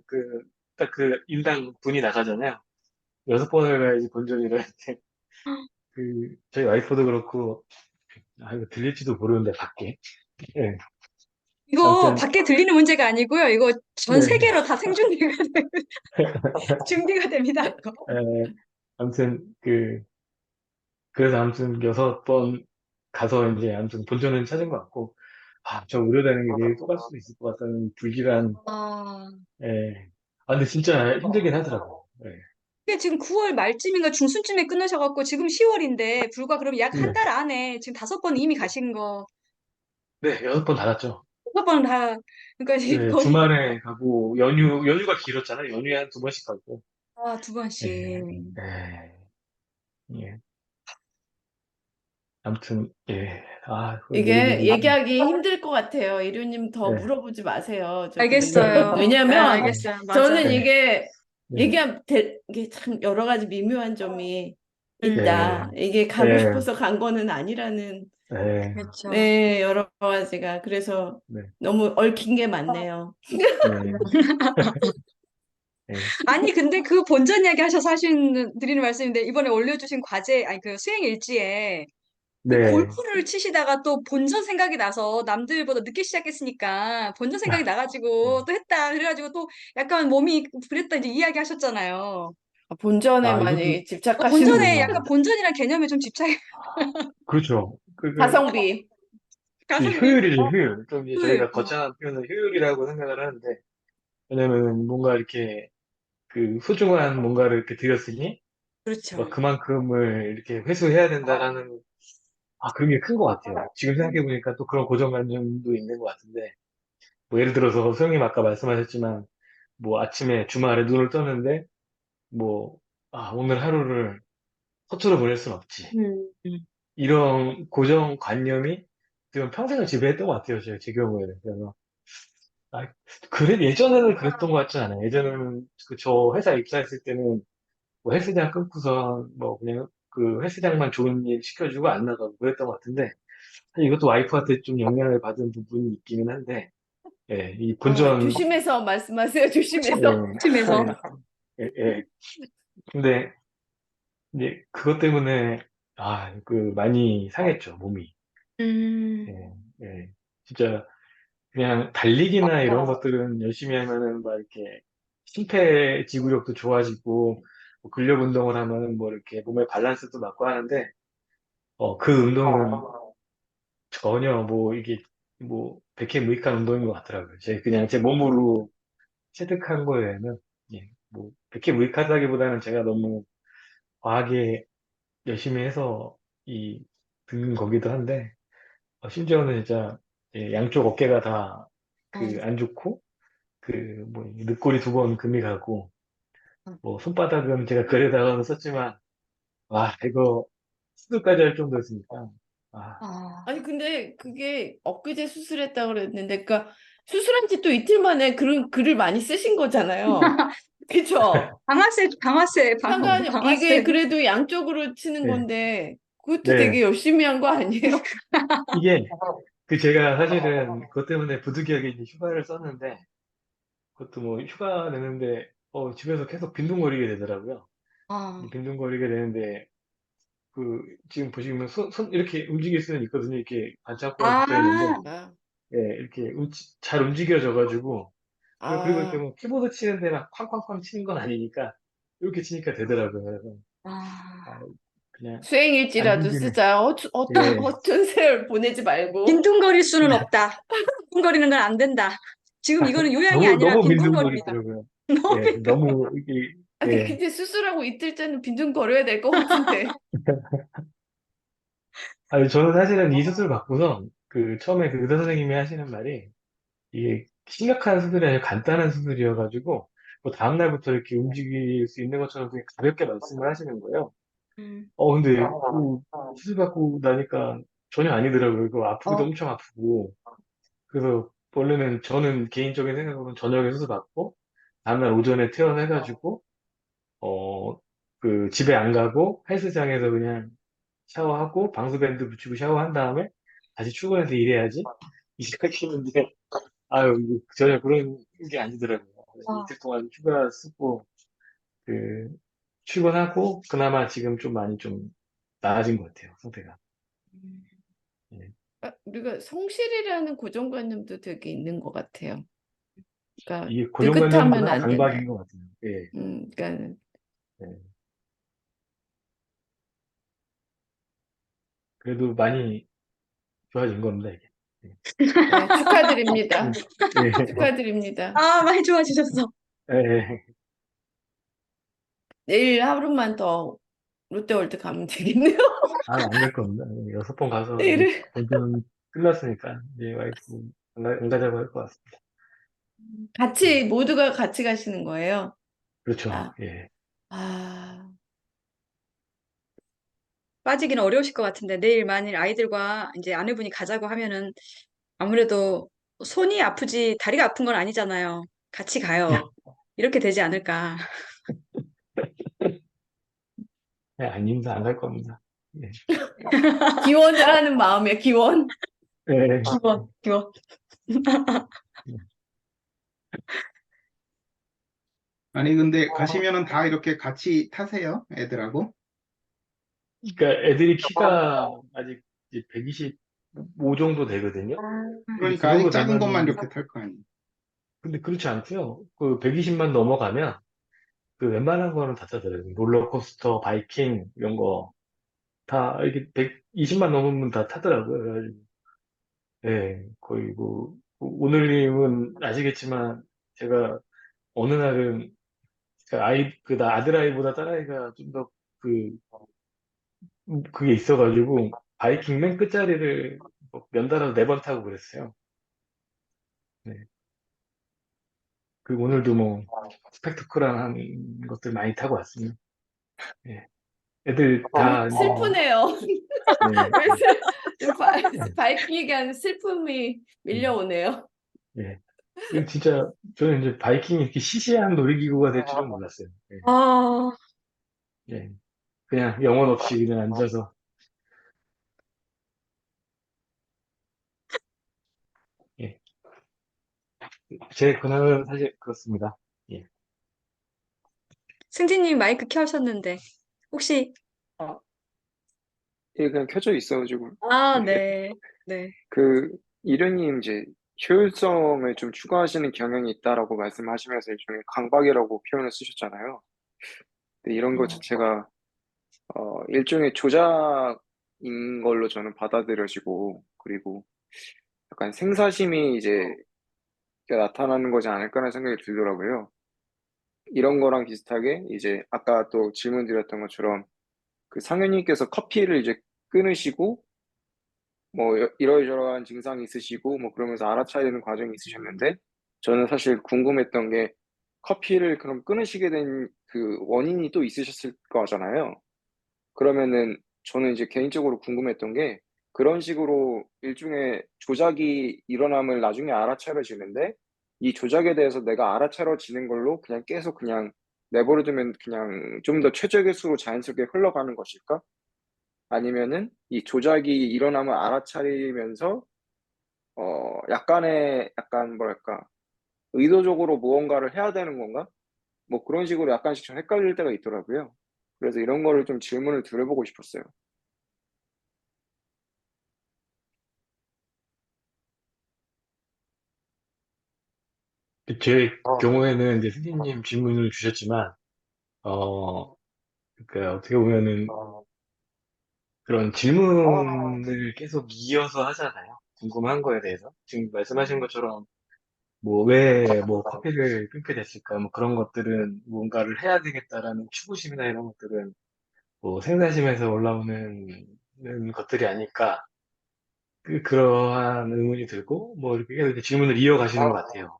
딱 그 인당 분이 나가잖아요. 6번을 가야지 본전이라는데, 저희 와이프도 그렇고, 아, 이거 들릴지도 모르는데, 밖에. 예, 이거 아무튼, 밖에 들리는 문제가 아니고요. 이거 전 네, 세계로 다 중계가 됩니다. 이거. 예, 아무튼, 그래서 아무튼 6번 가서 이제 아무튼 본전은 찾은 것 같고, 아, 저 우려되는 게 내일 또 갈 수도 있을 것 같다는 불길한, 아, 예. 아, 근데 진짜 힘들긴 하더라고. 예. 이게 지금 9월 말쯤인가 중순쯤에 끊으셔갖고 지금 10월인데 불과 그럼 약 한 네. 달 안에 지금 5번 이미 가신 거 네, 6번 닫았죠. 5번 다 그러니까 지금 네, 거의 주말에 가고, 연휴가 길었잖아요. 연휴에 한 2번씩 가고. 두 번씩. 예, 예, 예. 아무튼, 예. 아, 그 이게 얘기는, 얘기하기 힘들 것 같아요. 이류님 더 네, 물어보지 마세요. 알겠어요. 네, 왜냐면 네, 알겠어요. 저는 맞아요. 네, 이게 네, 이게 참 여러 가지 미묘한 점이 있다. 음, 이게 가고 네, 싶어서 간 거는 아니라는, 네, 그렇죠. 네, 여러 가지가. 그래서 네, 너무 얽힌 게 많네요. 네, 네, 아니, 근데 그 본전 이야기 하셔서 드리는 말씀인데, 이번에 올려주신 과제, 아니, 그 수행 일지에 그 네. 골프를 치시다가 또 본전 생각이 나서 남들보다 늦게 시작했으니까 본전 생각이 나가지고 또 했다. 그래가지고 또 약간 몸이 그랬다 이제 이야기 하셨잖아요. 본전에 아, 이것도, 많이 집착하시는 본전에 네. 약간 본전이란 개념에 좀 집착이 그렇죠. 가성비. 이 가성비 효율이죠, 효율. 좀 이제 효율. 저희가 거창한 표현을 효율이라고 생각을 하는데, 왜냐면 뭔가 이렇게 그 소중한 뭔가를 이렇게 드렸으니, 뭐 그렇죠. 그만큼을 이렇게 회수해야 된다라는, 그런 게 큰 것 같아요. 지금 생각해보니까 또 그런 고정관념도 있는 것 같은데, 뭐 예를 들어서 소영님 아까 말씀하셨지만, 뭐 아침에 주말에 눈을 떴는데, 뭐, 오늘 하루를 허투루 보낼 순 없지. 음. 이런 고정관념이 지금 평생을 지배했던 것 같아요, 제 경우에는. 그래서, 아, 예전에는 그랬던 것 같지 않아요. 예전에는 저 회사 입사했을 때는 뭐 헬스장 끊고선 뭐 그냥 그 헬스장만 좋은 일 시켜주고 안 나가고 그랬던 것 같은데, 사실 이것도 와이프한테 좀 영향을 받은 부분이 있기는 한데, 예, 이 본전, 조심해서 말씀하세요. 조심해서. 예, 팀에서. 예, 예. 근데 이제 그것 때문에, 많이 상했죠, 몸이. 음. 예, 예. 진짜 그냥 달리기나 이런 것들은 열심히 하면은 막 이렇게 심폐지구력도 좋아지고 뭐 근력 운동을 하면은 뭐 이렇게 몸의 밸런스도 맞고 하는데 그 운동은 전혀 뭐 이게 뭐 백해무익한 운동인 것 같더라고요. 그냥 제 몸으로 체득한 거에는 뭐 백해무익하다기보다는 제가 너무 과하게 열심히 해서 든 거기도 한데 심지어는 진짜 양쪽 어깨가 다 어. 안 좋고 뭐 늑골이 2번 금이 가고 어. 뭐 손바닥은 제가 그려다가는 썼지만 이거 수술까지 할 정도였으니까 아, 아. 아니, 근데 그게 엊그제 수술했다고 그랬는데, 그러니까 수술한 지 또 이틀 만에 그런 글을 많이 쓰신 거잖아요. 그쵸? 강화세, 이게 강화세. 그래도 양쪽으로 치는 네, 건데, 그것도 되게 네. 열심히 한 거 아니에요? 이게 제가 사실은 그것 때문에 부득이하게 이제 휴가를 썼는데 그것도 뭐 휴가 내는데 집에서 계속 빈둥거리게 되더라고요. 아. 빈둥거리게 되는데 지금 보시면 손 이렇게 움직일 수는 있거든요. 이렇게 반창고가 붙어 있는데 아. 아, 이렇게 잘 움직여져가지고 그리고 이렇게 아, 뭐 키보드 치는데 막 쾅쾅쾅 치는 건 아니니까 이렇게 치니까 되더라고요. 그래서 아, 아. 그냥 안 수행일지라도 움직이는 쓰자. 예. 허튼 세월 보내지 말고. 빈둥거릴 수는 없다. 빈둥거리는 건 안 된다. 지금 이거는 요양이 너무 아니라 너무 빈둥거립니다. 빈둥거리더라고요. 너무 예, 빈둥. 너무 이게 아니, 예. 근데 수술하고 이틀째는 빈둥거려야 될 것 같은데. 아니 저는 사실은 이 수술 받고서 처음에 의사 선생님이 하시는 말이 이게 심각한 수술이 아니라 간단한 수술이어가지고 뭐 다음날부터 이렇게 움직일 수 있는 것처럼 그냥 가볍게 말씀을 하시는 거예요. 음. 근데 수술 받고 나니까 전혀 아니더라고요. 이거 아프기도 어. 엄청 아프고. 그래서 원래는 저는 개인적인 생각으로는 저녁에 수술 받고 다음날 오전에 퇴원해가지고 집에 안 가고 헬스장에서 그냥 샤워하고 방수밴드 붙이고 샤워한 다음에 다시 출근해서 일해야지 이 생각했는데 이게 전혀 그런 게 아니더라고요. 그래서 어. 이틀 동안 휴가 쓰고 그 출근하고 그나마 지금 좀 많이 좀 나아진 것 같아요, 상태가. 예. 우리가 성실이라는 고정관념도 되게 있는 것 같아요. 그러니까 이게 느긋하면 고정관념보다는 안 강박인 된다. 것 같아요. 예. 그러니까 예. 그래도 많이 좋아진 겁니다, 이게. 예. 네, 축하드립니다. 예. 축하드립니다. 아, 많이 좋아지셨어. 예. 예. 내일 하루만 더 롯데월드 가면 되겠네요. 안 갈 겁니다. 6번 가서 이제 내일은 본전 끝났으니까 이제 와이프 안 가자고 할 것 같습니다. 예. 모두가 같이 가시는 거예요. 그렇죠. 아, 예. 아, 빠지기는 어려우실 것 같은데 내일 만일 아이들과 이제 아내분이 가자고 하면은 아무래도 손이 아프지 다리가 아픈 건 아니잖아요. 같이 가요. 이렇게 되지 않을까. 아닙니다. 안 갈 겁니다. 예. 기원을 하는 마음이에요, 기원. 예. 기원, 기원. 아니, 근데 가시면은 다 이렇게 같이 타세요? 애들하고? 그러니까 애들이 키가 아직 이제 125 정도 되거든요. 근데 그 그러니까 정도 아직 작은 것만 되면, 이렇게 탈 거 아니에요. 근데 그렇지 않고요. 그 120만 넘어가면 그 웬만한 거는 다 타더라고요. 롤러코스터, 바이킹 이런 거 다 이렇게 120만 넘으면 다 타더라고요. 그래가지고 예, 거의 뭐 오늘님은 아시겠지만 제가 어느 날은 그 나 아들 아이보다 딸아이가 좀 더 그게 있어가지고 바이킹 맨 끝자리를 뭐 연달아서 4번 타고 그랬어요. 네. 그 오늘도 뭐 스펙터클한 것들 많이 타고 왔습니다. 예. 애들 다 이제 뭐, 슬프네요. 네, 왜 바이킹 얘기하는 슬픔이 밀려오네요. 예. 그 진짜 저는 이제 바이킹이 이렇게 시시한 놀이기구가 될 줄은 몰랐어요. 예. 아, 예. 그냥 영혼 없이 그냥 앉아서 예. 제 근황은 사실 그렇습니다. 예. 승진님 마이크 켜셨는데 혹시 아, 이게 그냥 켜져 있어가지고. 아, 네. 네. 네. 그 이련님 이제 효율성을 좀 추구하시는 경향이 있다라고 말씀하시면서 일종의 강박이라고 표현을 쓰셨잖아요. 근데 이런 것 자체가 일종의 조작인 걸로 저는 받아들여지고, 그리고 약간 생사심이 이제 나타나는 거지 않을까라는 생각이 들더라고요. 이런 거랑 비슷하게 이제 아까 또 질문 드렸던 것처럼 그 상현님께서 커피를 이제 끊으시고 뭐 이러이러한 증상이 있으시고 뭐 그러면서 알아차리는 과정이 있으셨는데, 저는 사실 궁금했던 게 커피를 그럼 끊으시게 된 그 원인이 또 있으셨을 거잖아요. 그러면은 저는 이제 개인적으로 궁금했던 게, 그런 식으로 일종의 조작이 일어남을 나중에 알아차려지는데, 이 조작에 대해서 내가 알아차려지는 걸로 그냥 계속 그냥 내버려두면 그냥 좀 더 최적의 수로 자연스럽게 흘러가는 것일까? 아니면은 이 조작이 일어남을 알아차리면서 약간 뭐랄까, 의도적으로 무언가를 해야 되는 건가? 뭐 그런 식으로 약간씩 좀 헷갈릴 때가 있더라고요. 그래서 이런 거를 좀 질문을 드려보고 싶었어요. 제 경우에는 이제 선생님 질문을 주셨지만, 어, 그러니까 어떻게 보면은 그런 질문을 계속 이어서 하잖아요. 궁금한 거에 대해서. 지금 말씀하신 것처럼 뭐 왜 뭐 커피를 끊게 됐을까? 뭐 그런 것들은 뭔가를 해야 되겠다라는 추구심이나 이런 것들은 뭐 생사심에서 올라오는 것들이 아닐까. 그러한 의문이 들고 뭐 이렇게 계속 질문을 이어가시는 것 같아요.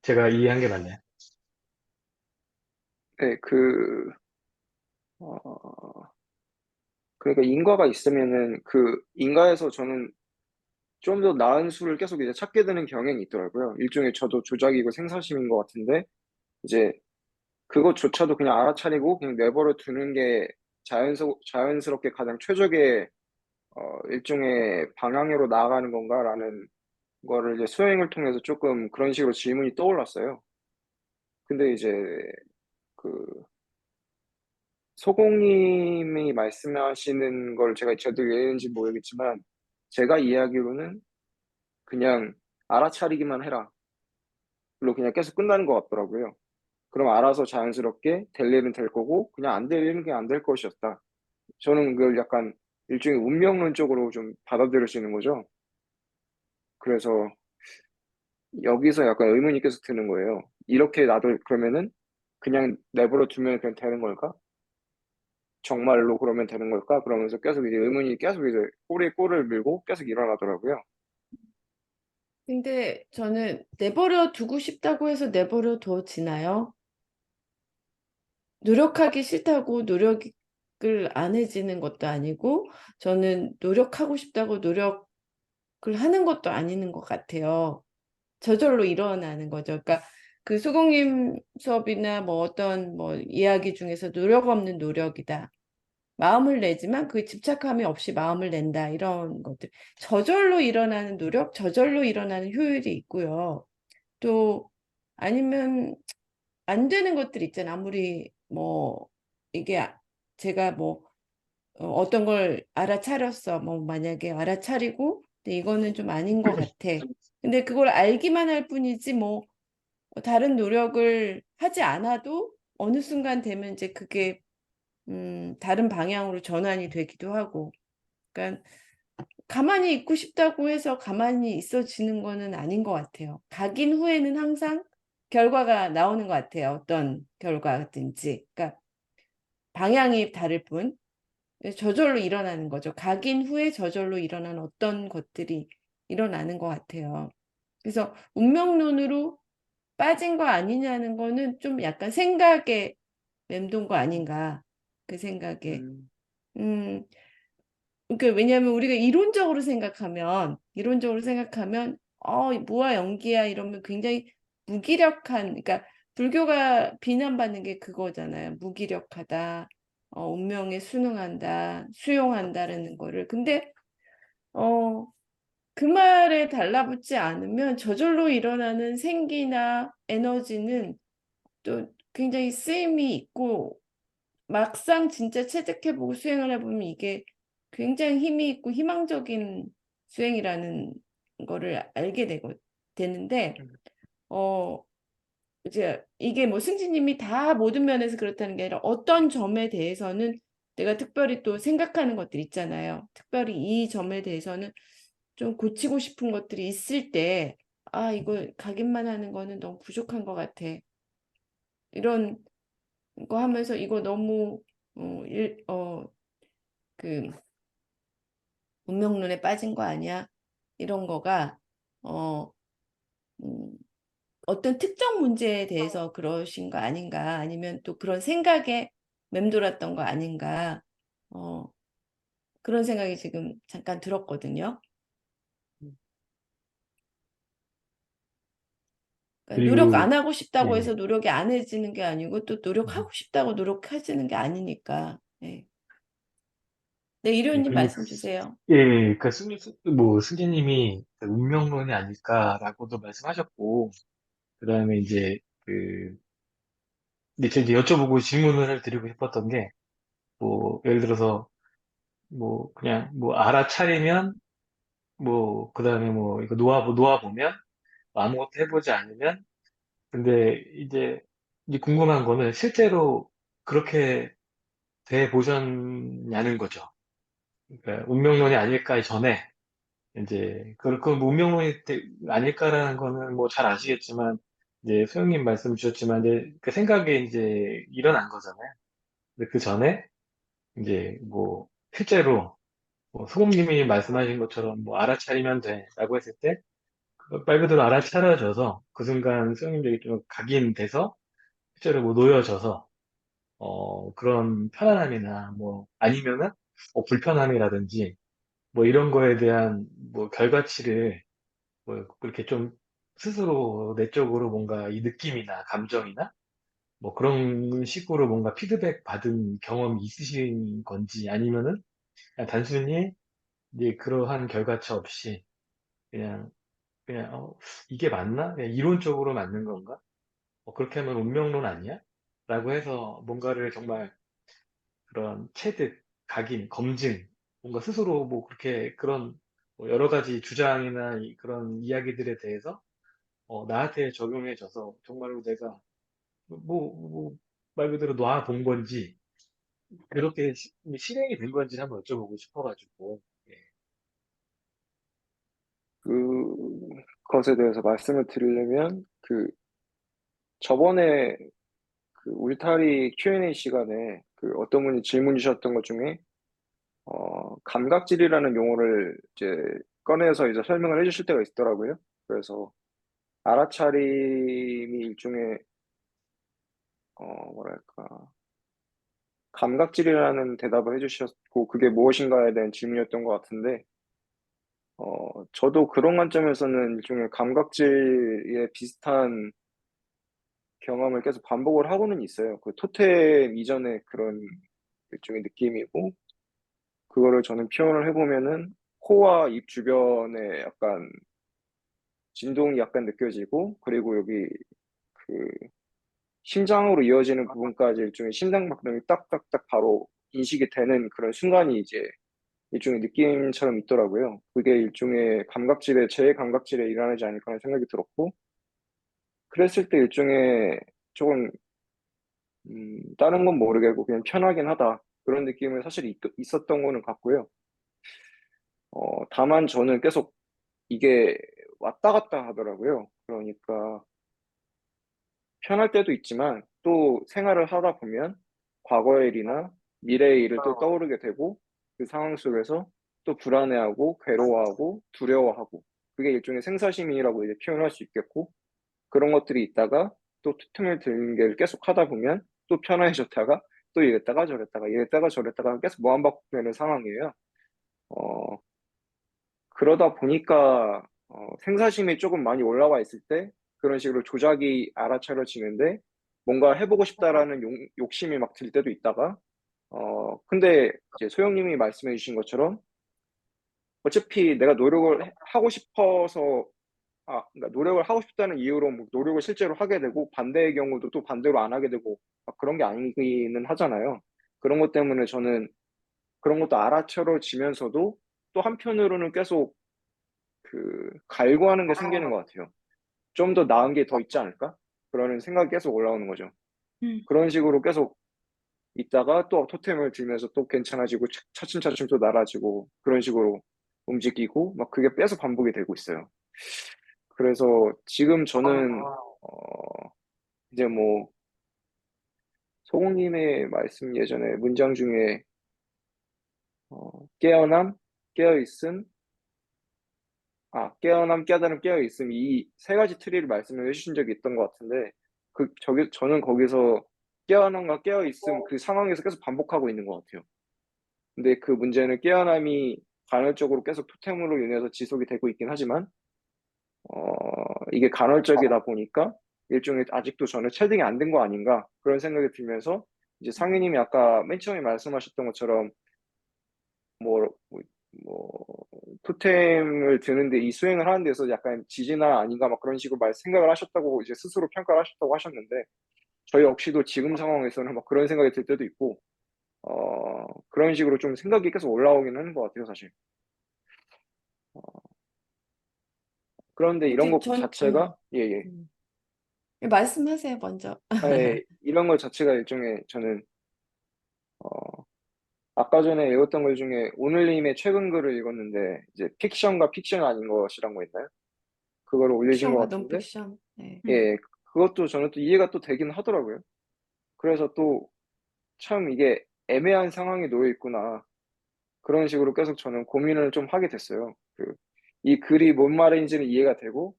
제가 이해한 게 맞나요? 네, 어, 그러니까 인과가 있으면은 그 인과에서 저는 좀 더 나은 수를 계속 이제 찾게 되는 경향이 있더라고요. 일종의 저도 조작이고 생사심인 것 같은데, 이제 그것조차도 그냥 알아차리고 그냥 내버려 두는 게 자연스럽게 가장 최적의 일종의 방향으로 나아가는 건가라는 거를 이제 수행을 통해서 조금 그런 식으로 질문이 떠올랐어요. 근데 이제 그 소공님이 말씀하시는 걸 제가 제대로 이해했는지 모르겠지만, 제가 이해하기로는 그냥 알아차리기만 해라 로 그냥 계속 끝나는 것 같더라고요. 그럼 알아서 자연스럽게 될 일은 될 거고 그냥 안 될 일은 그냥 안 될 것이었다. 저는 그걸 약간 일종의 운명론적으로 좀 받아들여지는 거죠. 그래서 여기서 약간 의문이 계속 드는 거예요. 이렇게 나도 그러면은 그냥 내버려 두면 그냥 되는 걸까? 정말로 그러면 되는 걸까? 그러면서 계속 이제 의문이 계속 이제 꼬리에 꼬리를 물고 계속 일어나더라고요. 근데 저는 내버려 두고 싶다고 해서 내버려 둬지나요? 노력하기 싫다고 노력을 안 해지는 것도 아니고, 저는 노력하고 싶다고 노력을 하는 것도 아닌 것 같아요. 저절로 일어나는 거죠. 그러니까 그 수공님 수업이나 뭐 어떤 뭐 이야기 중에서 노력 없는 노력이다. 마음을 내지만 그 집착함이 없이 마음을 낸다. 이런 것들. 저절로 일어나는 노력, 저절로 일어나는 효율이 있고요. 또 아니면 안 되는 것들 있잖아요. 아무리 뭐 이게 제가 뭐 어떤 걸 알아차렸어. 뭐 만약에 알아차리고 근데 이거는 좀 아닌 것 같아. 근데 그걸 알기만 할 뿐이지 뭐 다른 노력을 하지 않아도 어느 순간 되면 이제 그게 다른 방향으로 전환이 되기도 하고. 그러니까 가만히 있고 싶다고 해서 가만히 있어지는 거는 아닌 것 같아요. 각인 후에는 항상 결과가 나오는 것 같아요. 어떤 결과든지. 그러니까 방향이 다를 뿐. 저절로 일어나는 거죠. 각인 후에 저절로 일어난 어떤 것들이 일어나는 것 같아요. 그래서 운명론으로 빠진 거 아니냐는 거는 좀 약간 생각에 맴돈 거 아닌가. 그 생각에. 음, 음, 그러니까 왜냐하면 우리가 이론적으로 생각하면, 뭐야, 연기야, 이러면 굉장히 무기력한, 그러니까 불교가 비난받는 게 그거잖아요. 무기력하다, 운명에 순응한다, 수용한다라는 거를. 근데, 어, 그 말에 달라붙지 않으면 저절로 일어나는 생기나 에너지는 또 굉장히 쓰임이 있고, 막상 진짜 채택해보고 수행을 해보면 이게 굉장히 힘이 있고 희망적인 수행이라는 거를 알게 되는데, 어, 이제 이게 뭐 승진님이 다 모든 면에서 그렇다는 게 아니라 어떤 점에 대해서는 내가 특별히 또 생각하는 것들 있잖아요. 특별히 이 점에 대해서는 좀 고치고 싶은 것들이 있을 때, 이거 각인만 하는 거는 너무 부족한 것 같아. 이런 거 하면서 이거 너무, 그, 운명론에 빠진 거 아니야? 이런 거가, 어, 음, 어떤 특정 문제에 대해서 그러신 거 아닌가? 아니면 또 그런 생각에 맴돌았던 거 아닌가? 어, 그런 생각이 지금 잠깐 들었거든요. 그러니까 노력 그리고 안 하고 싶다고 예, 해서 노력이 안 해지는 게 아니고 또 음, 노력하고 싶다고 노력해지는 게 아니니까. 네. 네, 예, 이료님 그리고 말씀 주세요. 예, 그러니까 승진님이 운명론이 아닐까라고도 말씀하셨고, 그다음에 이제 그 근데 제가 이제 여쭤보고 질문을 드리고 싶었던 게, 뭐 예를 들어서 뭐 그냥 뭐 알아차리면 뭐 그다음에 뭐 이거 놓아보면 뭐 아무것도 해보지 않으면, 근데 이제 궁금한 거는 실제로 그렇게 돼 보셨냐는 거죠. 그러니까 운명론이 아닐까 전에 이제 그 운명론이 아닐까라는 거는 뭐 잘 아시겠지만, 이제 소영님 말씀 주셨지만 이제 그 생각에 이제 일어난 거잖아요. 근데 그 전에 이제 뭐 실제로 뭐 소금님이 말씀하신 것처럼 뭐 알아차리면 돼라고 했을 때 말 그대로 알아차려져서 그 순간 소영님들이 좀 각인돼서 실제로 뭐 놓여져서 그런 편안함이나 뭐 아니면은 불편함이라든지 뭐 이런 거에 대한 뭐 결과치를 뭐 그렇게 좀 스스로 내적으로 뭔가 이 느낌이나 감정이나 뭐 그런 식으로 뭔가 피드백 받은 경험이 있으신 건지, 아니면은 그냥 단순히 이제 그러한 결과치 없이 그냥 이게 맞나? 그냥 이론적으로 맞는 건가? 그렇게 하면 운명론 아니야? 라고 해서 뭔가를 정말 그런 체득, 각인, 검증, 뭔가 스스로 뭐 그렇게 그런 뭐 여러 가지 주장이나 그런 이야기들에 대해서 나한테 적용해져서 정말로 내가 말 그대로 놔본 건지, 그렇게 실행이 된 건지 한번 여쭤보고 싶어가지고. 예. 그것에 대해서 말씀을 드리려면, 저번에 울타리 Q&A 시간에 어떤 분이 질문 주셨던 것 중에, 감각질이라는 용어를 이제 꺼내서 이제 설명을 해주실 때가 있더라고요. 그래서 알아차림이 일종의, 뭐랄까, 감각질이라는 대답을 해주셨고, 그게 무엇인가에 대한 질문이었던 것 같은데, 저도 그런 관점에서는 일종의 감각질에 비슷한 경험을 계속 반복을 하고는 있어요. 그 토템 이전의 그런 일종의 느낌이고, 그거를 저는 표현을 해보면은 코와 입 주변에 약간 진동이 약간 느껴지고, 그리고 여기 그 심장으로 이어지는 부분까지 일종의 심장박동이 딱딱딱 바로 인식이 되는 그런 순간이 이제 일종의 느낌처럼 있더라고요. 그게 일종의 제 감각질에 일어나지 않을까 하는 생각이 들었고, 그랬을 때 일종의 조금, 다른 건 모르겠고 그냥 편하긴 하다. 그런 느낌은 사실 있었던 거는 같고요. 다만 저는 계속 이게 왔다 갔다 하더라고요. 그러니까 편할 때도 있지만 또 생활을 하다 보면 과거의 일이나 미래의 일을 또 떠오르게 되고 그 상황 속에서 또 불안해하고 괴로워하고 두려워하고 그게 일종의 생사심이라고 이제 표현할 수 있겠고 그런 것들이 있다가 또 틈을 드는 게 계속 하다 보면 또 편해졌다가 또 이랬다가 저랬다가 계속 무한반복되는 상황이에요. 어, 그러다 보니까 생사심이 조금 많이 올라와 있을 때 그런 식으로 조작이 알아차려지는데 뭔가 해보고 싶다라는 욕심이 막 들 때도 있다가 근데 이제 소영님이 말씀해 주신 것처럼 어차피 내가 하고 싶어서 그러니까 노력을 하고 싶다는 이유로 뭐 노력을 실제로 하게 되고 반대의 경우도 또 반대로 안 하게 되고 막 그런 게 아니기는 하잖아요. 그런 것 때문에 저는 그런 것도 알아차려지면서도 또 한편으로는 계속 그 갈구하는 게 생기는 것 같아요. 좀 더 나은 게 더 있지 않을까? 그러는 생각이 계속 올라오는 거죠. 음. 그런 식으로 계속 있다가 또 토템을 들면서 또 괜찮아지고 차츰차츰 또 나아지고 그런 식으로 움직이고 막 그게 계속 반복이 되고 있어요. 그래서 지금 저는 이제 뭐 소공님의 말씀 예전에 문장 중에 깨어남, 깨어있음, 깨어남, 깨달음, 깨어있음 이 세 가지 트리를 말씀을 해주신 적이 있던 것 같은데 저는 거기서 깨어남과 깨어있음 그 상황에서 계속 반복하고 있는 것 같아요. 근데 그 문제는 깨어남이 간헐적으로 계속 토템으로 인해서 지속이 되고 있긴 하지만 이게 간헐적이다 보니까 일종의 아직도 저는 체득이 안 된 거 아닌가 그런 생각이 들면서 이제 상희님이 아까 맨 처음에 말씀하셨던 것처럼 뭐, 뭐, 뭐 토템을 드는데 이 수행을 하는 데서 약간 지지나 아닌가 막 그런 식으로 생각을 하셨다고 이제 스스로 평가를 하셨다고 하셨는데 저희 역시도 지금 상황에서는 막 그런 생각이 들 때도 있고 그런 식으로 좀 생각이 계속 올라오긴 하는 것 같아요 사실. 그런데 이런 근데 것 자체가 예예 말씀하세요, 먼저. 이런 것 자체가 일종의 저는 아까 전에 읽었던 것 중에 오늘님의 최근 글을 읽었는데 이제 픽션과 픽션 아닌 것이란 거 있나요? 그거를 올리신 것 픽션과 같은데 논픽션. 네. 예 그것도 저는 또 이해가 또 되긴 하더라고요. 그래서 또 참 이게 애매한 상황에 놓여 있구나 그런 식으로 계속 저는 고민을 좀 하게 됐어요. 이 글이 뭔 말인지는 이해가 되고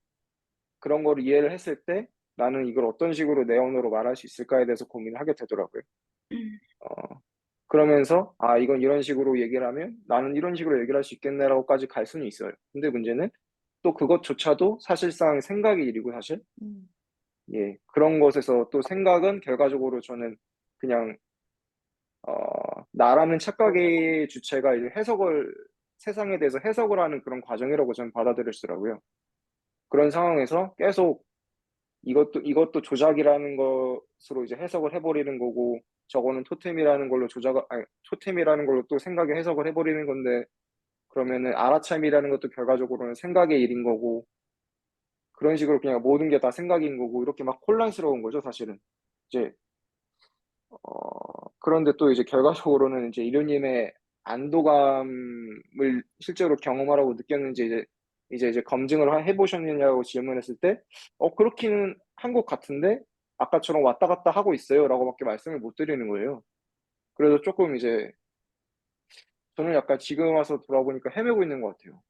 그런 거를 이해를 했을 때 나는 이걸 어떤 식으로 내 언어로 말할 수 있을까에 대해서 고민을 하게 되더라고요. 음. 그러면서 이건 이런 식으로 얘기를 하면 나는 이런 식으로 얘기를 할 수 있겠네라고까지 갈 수는 있어요. 근데 문제는 또 그것조차도 사실상 생각의 일이고 사실 음. 그런 것에서 또 생각은 결과적으로 저는 그냥 나라는 착각의 주체가 이제 세상에 대해서 해석을 하는 그런 과정이라고 저는 받아들였더라고요. 그런 상황에서 계속 이것도 조작이라는 것으로 이제 해석을 해버리는 거고, 저거는 토템이라는 걸로 또 생각에 해석을 해버리는 건데, 그러면은 알아참이라는 것도 결과적으로는 생각의 일인 거고, 그런 식으로 그냥 모든 게 다 생각인 거고, 이렇게 막 혼란스러운 거죠, 사실은. 이제, 그런데 또 이제 결과적으로는 이제 이료님의 안도감을 실제로 경험하라고 느꼈는지 이제 검증을 해보셨느냐고 질문했을 때, 그렇기는 한 것 같은데, 아까처럼 왔다 갔다 하고 있어요. 라고밖에 말씀을 못 드리는 거예요. 그래서 조금 이제, 저는 약간 지금 와서 돌아보니까 헤매고 있는 것 같아요.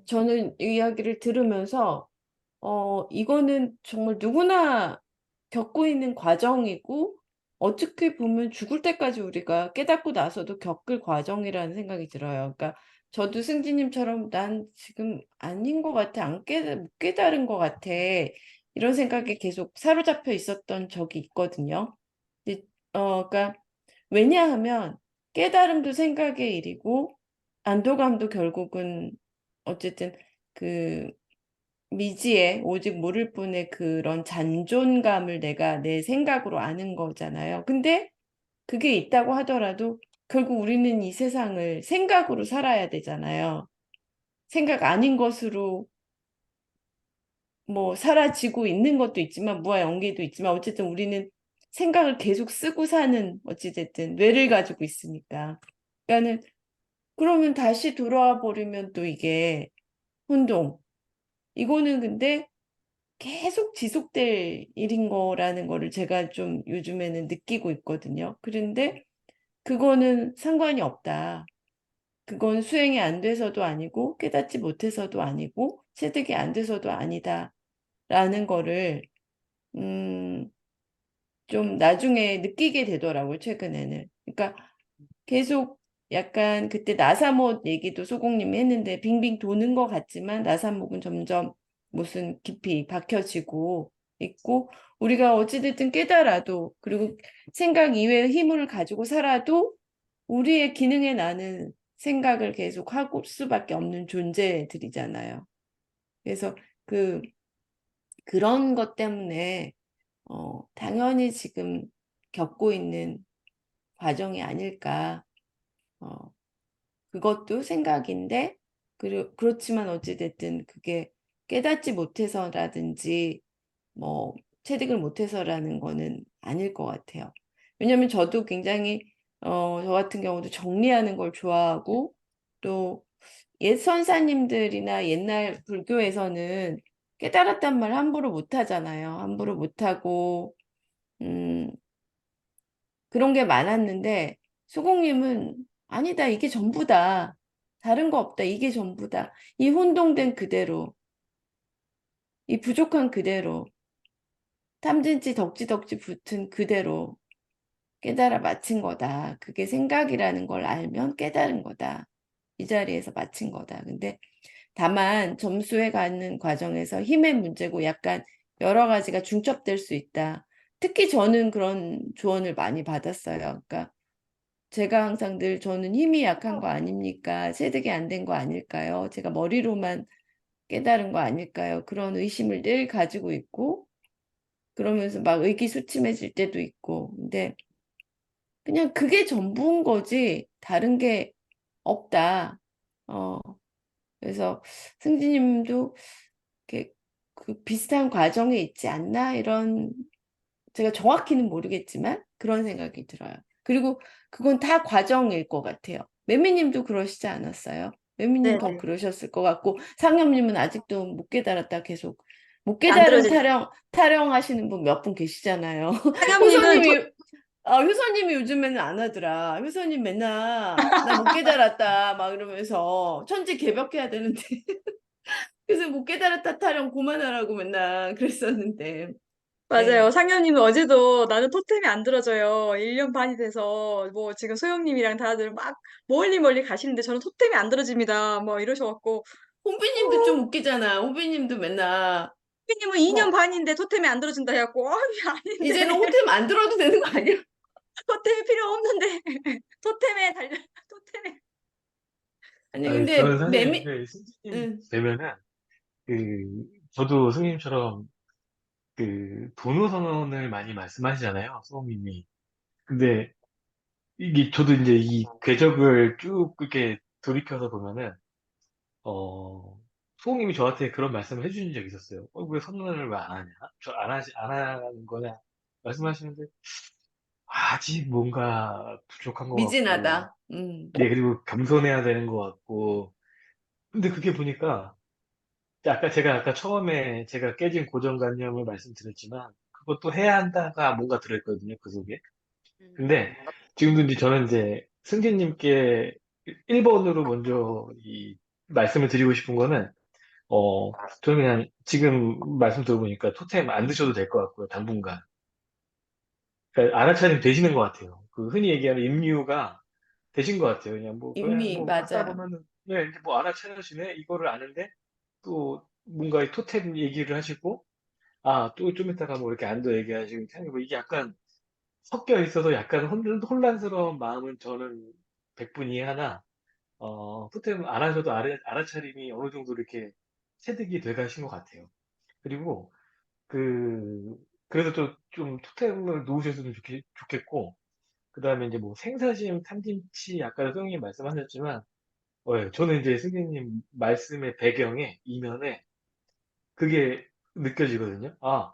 저는 이 이야기를 들으면서 이거는 정말 누구나 겪고 있는 과정이고 어떻게 보면 죽을 때까지 우리가 깨닫고 나서도 겪을 과정이라는 생각이 들어요. 그러니까 저도 승지님처럼 난 지금 아닌 것 같아, 못 깨달은 것 같아 이런 생각에 계속 사로잡혀 있었던 적이 있거든요. 근데, 그러니까 왜냐하면 깨달음도 생각의 일이고 안도감도 결국은 어쨌든 그 미지에 오직 모를 뿐의 그런 잔존감을 내가 내 생각으로 아는 거잖아요. 근데 그게 있다고 하더라도 결국 우리는 이 세상을 생각으로 살아야 되잖아요. 생각 아닌 것으로 뭐 사라지고 있는 것도 있지만 무아연계도 있지만 어쨌든 우리는 생각을 계속 쓰고 사는 어찌됐든 뇌를 가지고 있으니까. 그러니까는 그러면 다시 돌아와 버리면 또 이게 혼동. 이거는 근데 계속 지속될 일인 거라는 거를 제가 좀 요즘에는 느끼고 있거든요. 그런데 그거는 상관이 없다. 그건 수행이 안 돼서도 아니고 깨닫지 못해서도 아니고 체득이 안 돼서도 아니다라는 거를 음, 좀 나중에 느끼게 되더라고요, 최근에는. 그러니까 계속 약간 그때 나사못 얘기도 소공님이 했는데 빙빙 도는 것 같지만 나사목은 점점 무슨 깊이 박혀지고 있고 우리가 어찌됐든 깨달아도 그리고 생각 이외의 힘을 가지고 살아도 우리의 기능에 나는 생각을 계속 하고 수밖에 없는 존재들이잖아요. 그래서 그 그런 것 때문에 당연히 지금 겪고 있는 과정이 아닐까. 어, 그것도 생각인데, 그렇지만 어찌됐든 그게 깨닫지 못해서라든지, 뭐, 체득을 못해서라는 거는 아닐 것 같아요. 왜냐면 저도 굉장히, 저 같은 경우도 정리하는 걸 좋아하고, 또 옛 선사님들이나 옛날 불교에서는 깨달았단 말 함부로 못 하잖아요. 함부로 못 하고, 음, 그런 게 많았는데 수공님은 아니다. 이게 전부다. 다른 거 없다. 이게 전부다. 이 혼동된 그대로, 이 부족한 그대로, 탐진치 덕지덕지 붙은 그대로 깨달아 마친 거다. 그게 생각이라는 걸 알면 깨달은 거다. 이 자리에서 마친 거다. 근데 다만 점수에 가는 과정에서 힘의 문제고 약간 여러 가지가 중첩될 수 있다. 특히 저는 그런 조언을 많이 받았어요. 그러니까 제가 항상 늘 저는 힘이 약한 거 아닙니까? 체득이 안 된 거 아닐까요? 제가 머리로만 깨달은 거 아닐까요? 그런 의심을 늘 가지고 있고, 그러면서 막 의기소침해질 때도 있고, 근데 그냥 그게 전부인 거지, 다른 게 없다. 어, 그래서 승지님도 이렇게 그 비슷한 과정에 있지 않나? 이런 제가 정확히는 모르겠지만 그런 생각이 들어요. 그리고 그건 다 과정일 것 같아요. 매미님도 그러시지 않았어요? 매미님 더 네네. 그러셨을 것 같고 상엽님은 아직도 못 깨달았다 계속 못 안 깨달은 들어지죠. 타령하시는 분 몇 분 계시잖아요. 상엽님은 효선님이 요즘에는 안 하더라. 효선님 맨날 나 못 깨달았다 막 이러면서 천지 개벽해야 되는데 그래서 못 깨달았다 타령 그만하라고 맨날 그랬었는데. 네. 맞아요. 상현님은 어제도 나는 토템이 안 들어져요. 1년 반이 돼서 뭐 지금 소영님이랑 다들 막 멀리 멀리 가시는데 저는 토템이 안 들어집니다. 뭐 이러셔갖고 홍비님도 좀 웃기잖아. 홍비님도 맨날 피님은 2년 뭐 반인데 토템이 안 들어진다 해갖고 아니 이제는 아닌데 호텔 안 들어도 되는 거 아니야? 토템이 필요 없는데 토템에 달려 토템에 아니 아니, 근데 저는 사실 매미 그 승진님 응, 되면은 저도 승님처럼 분호 선언을 많이 말씀하시잖아요, 수호님이. 근데 이게 저도 이제 이 궤적을 쭉 이렇게 돌이켜서 보면은 수호님이 저한테 그런 말씀을 해주신 적이 있었어요. 왜 선언을 왜 안 하냐? 안 하는 거냐? 말씀하시는데 아직 뭔가 부족한 것 같고, 미진하다. 네, 그리고 겸손해야 되는 것 같고. 근데 그게 보니까 제가 아까 처음에 제가 깨진 고정관념을 말씀드렸지만 그것도 해야 한다가 뭔가 들어있거든요, 그 속에. 근데 지금도 이제 저는 이제 승진님께 1번으로 먼저 이 말씀을 드리고 싶은 거는 저는 그냥 지금 말씀 들어보니까 토템 안 드셔도 될 것 같고요, 당분간. 그러니까 알아차림 되시는 것 같아요. 그 흔히 얘기하는 임류가 되신 것 같아요. 그냥 뭐, 그냥 이미 뭐 하다 맞아요. 보면은, 네, 이제 뭐 알아차려지네? 이거를 아는데 또 뭔가 이 토템 얘기를 하시고, 아, 또 좀 이따가 뭐 이렇게 안도 얘기하시고, 뭐 이게 약간 섞여 있어서 약간 혼란스러운 마음은 저는 100분 이해하나, 토템 안 하셔도 알아차림이 어느 정도 이렇게 체득이 돼 가신 것 같아요. 그리고 그래도 또 좀 토템을 놓으셨으면 좋겠고, 그다음에 이제 뭐 생사심, 탐진치, 아까 선생님 말씀하셨지만, 저는 이제 선생님 말씀의 배경에, 이면에 그게 느껴지거든요. 아,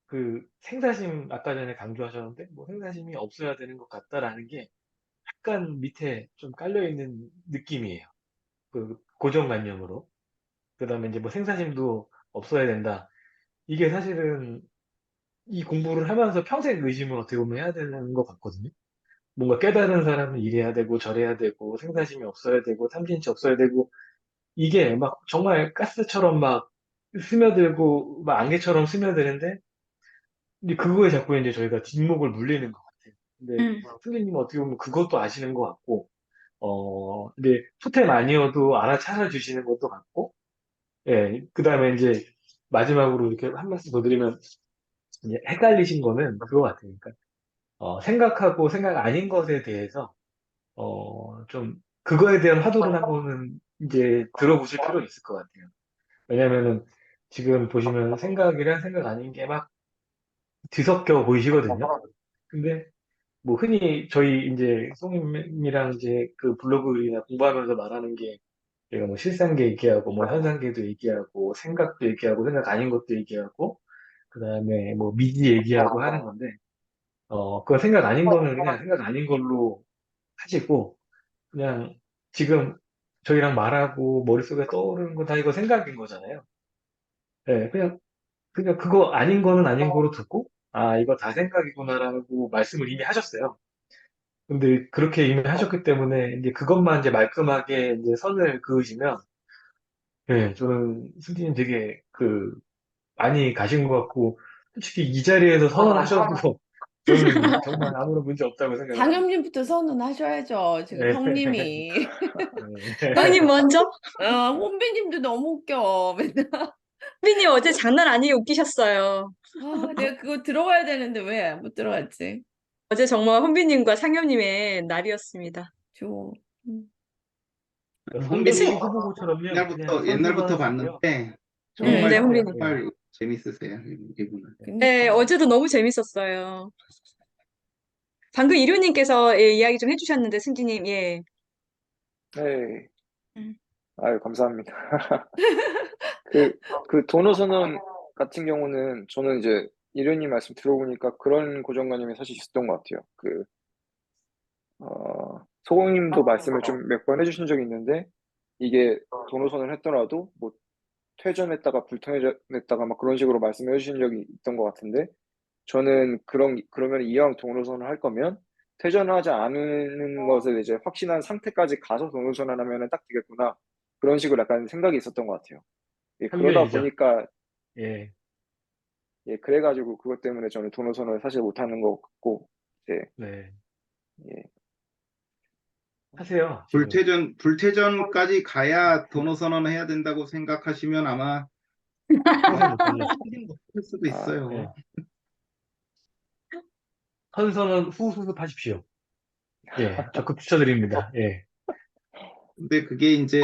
그 생사심 아까 전에 강조하셨는데, 뭐 생사심이 없어야 되는 것 같다라는 게 약간 밑에 좀 깔려있는 느낌이에요. 그 고정관념으로. 그다음에 이제 뭐 생사심도 없어야 된다. 이게 사실은 이 공부를 하면서 평생 의심을 어떻게 보면 해야 되는 것 같거든요. 뭔가 깨달은 사람은 이래야 되고 저래야 되고 생사심이 없어야 되고 탐진치 없어야 되고 이게 막 정말 가스처럼 막 스며들고 막 안개처럼 스며드는데 이제 그거에 자꾸 이제 저희가 뒷목을 물리는 것 같아요. 근데 음, 선생님은 어떻게 보면 그것도 아시는 것 같고 근데 토템 아니어도 알아차려 주시는 것도 같고 예, 그다음에 이제 마지막으로 이렇게 한 말씀 더 드리면 이제 헷갈리신 거는 그거 같아요. 그러니까 생각하고 생각 아닌 것에 대해서 좀 그거에 대한 화두를 한번은 이제 들어보실 필요가 있을 것 같아요. 왜냐면은 지금 보시면 생각이랑 생각 아닌 게 막 뒤섞여 보이시거든요. 근데 뭐 흔히 저희 이제 송님이랑 이제 그 블로그나 공부하면서 말하는 게 제가 뭐 실상계 얘기하고 뭐 현상계도 얘기하고 생각도 얘기하고 생각 아닌 것도 얘기하고 그다음에 뭐 미지 얘기하고 하는 건데 그 생각 아닌 거는 그냥 생각 아닌 걸로 하시고 그냥 지금 저희랑 말하고 머릿속에 떠오르는 거 다 이거 생각인 거잖아요. 네, 그냥 그거 아닌 거는 아닌 거로 듣고 아 이거 다 생각이구나라고 말씀을 이미 하셨어요. 근데 그렇게 이미 하셨기 때문에 이제 그것만 이제 말끔하게 이제 선을 그으시면 네, 저는 승진님 되게 많이 가신 것 같고 솔직히 이 자리에서 선언하셔도 저는 정말 아무런 문제 없다고 생각을 합니다. 상엽님부터 선언하셔야죠. 지금 네. 형님이. 형님 먼저? 혼비님도 너무 웃겨. 맨날. 선비님 어제 장난 아니게 웃기셨어요. 내가 그거 들어가야 되는데 왜 못 들어갔지? 어제 정말 혼비님과 상엽님의 날이었습니다. 저, 음, 그러니까 승, 선비 후보처럼요, 그냥 옛날부터 선수하시고요. 봤는데 네, 네, 정말 혼비님. 정말 재밌으세요, 이분은. 네, 그니까. 어제도 너무 재밌었어요. 방금 이료님께서 예, 이야기 좀 해주셨는데, 승지님, 예. 네. 음, 아유, 감사합니다. 그 도노선언 같은 경우는 저는 이제 이련님 말씀 들어보니까 그런 고정관념이 사실 있었던 것 같아요. 소공님도 말씀을 좀 몇 번 해주신 적이 있는데 이게 도노선을 했더라도 뭐 퇴전했다가 불퇴전했다가 막 그런 식으로 말씀해 주신 적이 있던 것 같은데 저는 그러면 이왕 도노선을 할 거면 퇴전하지 않는 것을 이제 확신한 상태까지 가서 도노선을 하면 딱 되겠구나. 그런 식으로 약간 생각이 있었던 것 같아요. 예, 그러다 참견이죠. 보니까 예, 예, 그래가지고 그것 때문에 저는 도노선을 사실 못하는 것 같고 이제 네. 예, 하세요, 지금. 불태전까지 가야 도노선언을 해야 된다고 생각하시면 아마 평생 못 하죠. 하긴 못할 수도 아, 있어요. 예. 선서는 후수습하십시오. 예, 적극 추천드립니다. 예, 근데 그게 이제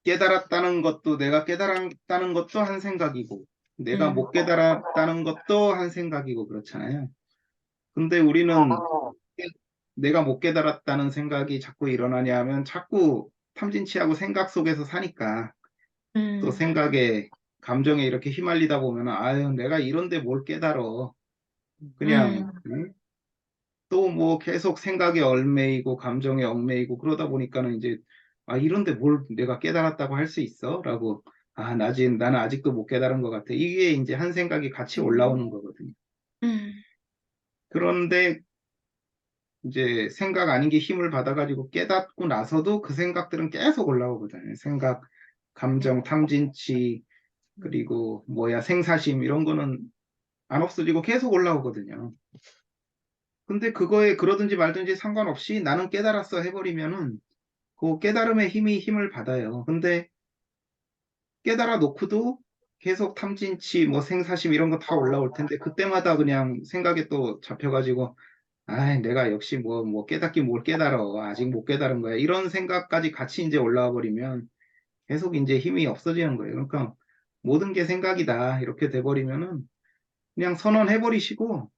깨달았다는 것도 내가 깨달았다는 것도 한 생각이고 내가 음, 못 깨달았다는 것도 한 생각이고 그렇잖아요. 근데 우리는 내가 못 깨달았다는 생각이 자꾸 일어나냐 하면 자꾸 탐진치하고 생각 속에서 사니까 또 음, 생각에 감정에 이렇게 휘말리다 보면 아유 내가 이런데 뭘 깨달어 그냥 음, 또 뭐 계속 생각에 얽매이고 감정에 얽매이고 그러다 보니까는 이제 아 이런데 뭘 내가 깨달았다고 할 수 있어? 라고 나는 아직도 못 깨달은 것 같아. 이게 이제 한 생각이 같이 올라오는 거거든요. 음, 그런데 이제 생각 아닌 게 힘을 받아가지고 깨닫고 나서도 그 생각들은 계속 올라오거든요. 생각, 감정, 탐진치, 그리고 뭐야 생사심 이런 거는 안 없어지고 계속 올라오거든요. 근데 그거에 그러든지 말든지 상관없이 나는 깨달았어 해버리면은 그 깨달음의 힘을 받아요. 근데 깨달아 놓고도 계속 탐진치, 뭐 생사심 이런 거 다 올라올 텐데 그때마다 그냥 생각에 또 잡혀가지고 내가 역시 뭐 깨닫긴 뭘 깨달아. 아직 못 깨달은 거야. 이런 생각까지 같이 이제 올라와 버리면 계속 이제 힘이 없어지는 거예요. 그러니까 모든 게 생각이다. 이렇게 돼버리면은 그냥 선언해 버리시고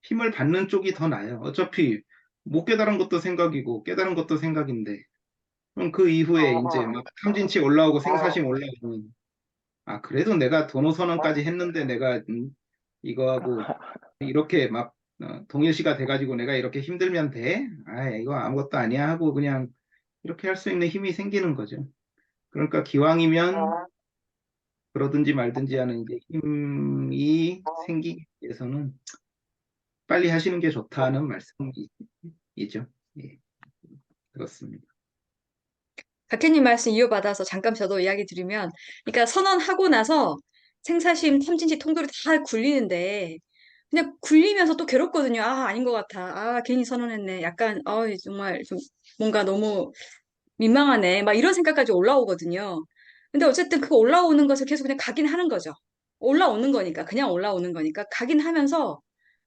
힘을 받는 쪽이 더 나아요. 어차피 못 깨달은 것도 생각이고 깨달은 것도 생각인데 그럼 그 이후에 이제 막 탐진치 올라오고 생사심 올라오면 아 그래도 내가 도노선언까지 했는데 내가 이거하고 이렇게 막 동일시가 돼가지고 내가 이렇게 힘들면 돼? 아 이거 아무것도 아니야 하고 그냥 이렇게 할 수 있는 힘이 생기는 거죠. 그러니까 기왕이면 그러든지 말든지 하는 이제 힘이 생기기 위해서는 빨리 하시는 게 좋다는 말씀이죠. 예, 그렇습니다. 박혜님 말씀 이어받아서 잠깐 저도 이야기 드리면, 그러니까 선언하고 나서 생사심, 탐진치, 통돌이 다 굴리는데, 그냥 굴리면서 또 괴롭거든요. 아, 아닌 것 같아. 아, 괜히 선언했네. 약간, 정말 좀 뭔가 너무 민망하네. 막 이런 생각까지 올라오거든요. 근데 어쨌든 그거 올라오는 것을 계속 그냥 각인하는 거죠. 올라오는 거니까, 그냥 올라오는 거니까 각인하면서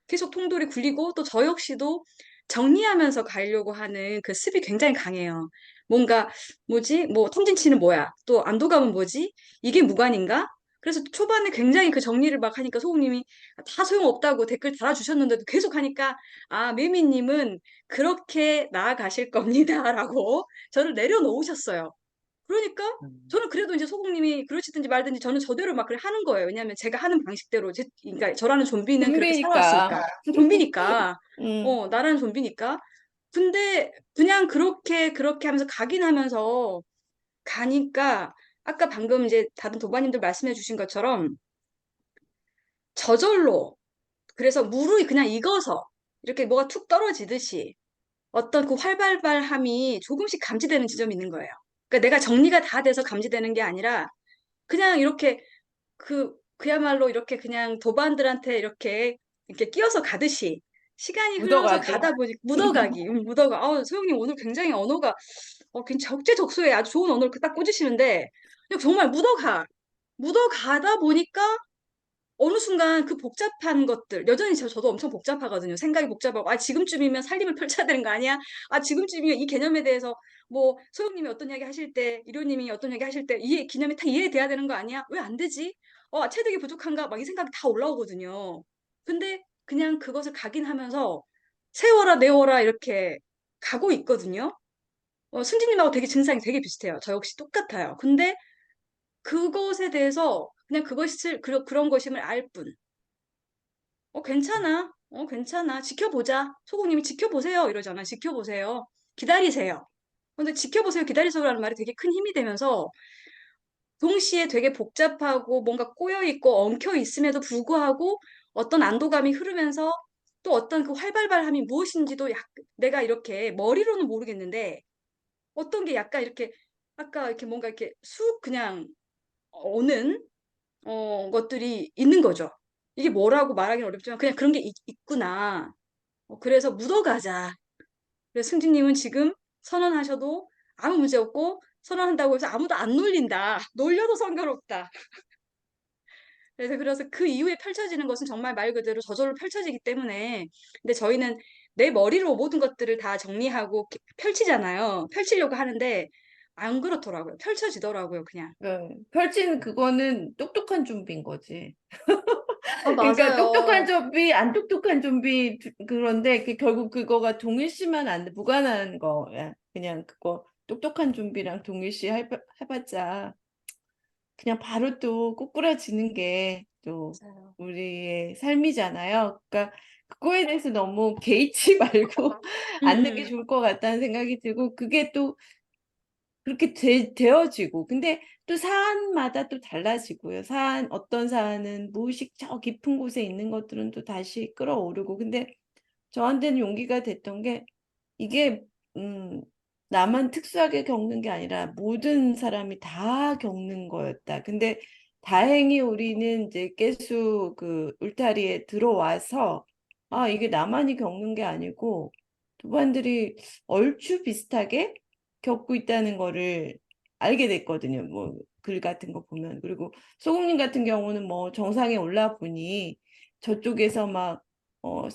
계속 통돌이 굴리고 또 저 역시도 정리하면서 가려고 하는 그 습이 굉장히 강해요. 뭔가 뭐지? 뭐 탐진치는 뭐야? 또 안도감은 뭐지? 이게 무관인가? 그래서 초반에 굉장히 그 정리를 막 하니까 소국님이 다 소용없다고 댓글 달아주셨는데도 계속 하니까 아, 매미님은 그렇게 나아가실 겁니다라고 저를 내려놓으셨어요. 그러니까 저는 그래도 이제 소국님이 그러시든지 말든지 저는 저대로 막 그래 하는 거예요. 왜냐하면 제가 하는 방식대로 그러니까 저라는 좀비는 그렇게 좀비니까. 살아왔으니까. 좀비니까. 음. 나라는 좀비니까. 근데 그냥 그렇게 하면서 각인하면서 가니까 아까 방금 이제 다른 도반님들 말씀해 주신 것처럼 저절로 그래서 물을 그냥 익어서 이렇게 뭐가 툭 떨어지듯이 어떤 그 활발함이 조금씩 감지되는 지점이 있는 거예요. 그러니까 내가 정리가 다 돼서 감지되는 게 아니라 그냥 이렇게 그야말로 이렇게 그냥 도반들한테 이렇게 끼어서 가듯이 시간이 흘러서 묻어가죠. 가다 보니 묻어가기, 묻어가. 소영님 오늘 굉장히 언어가 굉장히 적재적소에 아주 좋은 언어를 딱 꽂으시는데 그냥 정말 묻어가다 보니까 어느 순간 그 복잡한 것들, 여전히 저도 엄청 복잡하거든요. 생각이 복잡하고, 아, 지금쯤이면 살림을 펼쳐야 되는 거 아니야? 아, 지금쯤이면 이 개념에 대해서, 뭐, 소영님이 어떤 이야기 하실 때, 이료님이 어떤 이야기 하실 때, 개념이 다 이해돼야 되는 거 아니야? 왜 안 되지? 체득이 부족한가? 막 이 생각이 다 올라오거든요. 근데 그냥 그것을 각인하면서, 세워라, 내워라, 이렇게 가고 있거든요. 승진님하고 되게 증상이 되게 비슷해요. 저 역시 똑같아요. 근데 그것에 대해서 그냥 그런 것임을 알 뿐. 괜찮아. 괜찮아. 지켜보자. 소국님이 지켜보세요. 이러잖아. 지켜보세요. 기다리세요. 근데 지켜보세요. 기다리세요라는 말이 되게 큰 힘이 되면서 동시에 되게 복잡하고 뭔가 꼬여있고 엉켜있음에도 불구하고 어떤 안도감이 흐르면서 또 어떤 그 활발함이 무엇인지도 내가 이렇게 머리로는 모르겠는데 어떤 게 약간 이렇게 아까 이렇게 뭔가 이렇게 쑥 그냥 오는 것들이 있는 거죠. 이게 뭐라고 말하기는 어렵지만 그냥 그런 게 있구나. 그래서 묻어가자. 그래서 승진님은 지금 선언하셔도 아무 문제 없고 선언한다고 해서 아무도 안 놀린다. 놀려도 성교롭다. 그래서 그 이후에 펼쳐지는 것은 정말 말 그대로 저절로 펼쳐지기 때문에 근데 저희는 내 머리로 모든 것들을 다 정리하고 펼치잖아요. 펼치려고 하는데 안 그렇더라고요. 펼쳐지더라고요, 그냥. 펼친 그거는 똑똑한 좀비인 거지. 그러니까 똑똑한 맞아요. 좀비, 안 똑똑한 좀비 그런데 결국 그거가 동일시만 안 돼. 무관한 거야. 그냥 그거 똑똑한 좀비랑 동일시 해봤자 그냥 바로 또 꼬꾸라지는 게 또 맞아요. 우리의 삶이잖아요. 그러니까 그거에 대해서 너무 개의치 말고 않는 게 음, 좋을 것 같다는 생각이 들고 그게 또 그렇게 되어지고 근데 또 사안마다 또 달라지고요. 어떤 사안은 무의식 저 깊은 곳에 있는 것들은 또 다시 끌어오르고 근데 저한테는 용기가 됐던 게 이게 음, 나만 특수하게 겪는 게 아니라 모든 사람이 다 겪는 거였다. 근데 다행히 우리는 이제 깨수 그 울타리에 들어와서 아 이게 나만이 겪는 게 아니고 두반들이 얼추 비슷하게 겪고 있다는 거를 알게 됐거든요. 뭐 글 같은 거 보면 그리고 소금님 같은 경우는 뭐 정상에 올라 보니 저쪽에서 막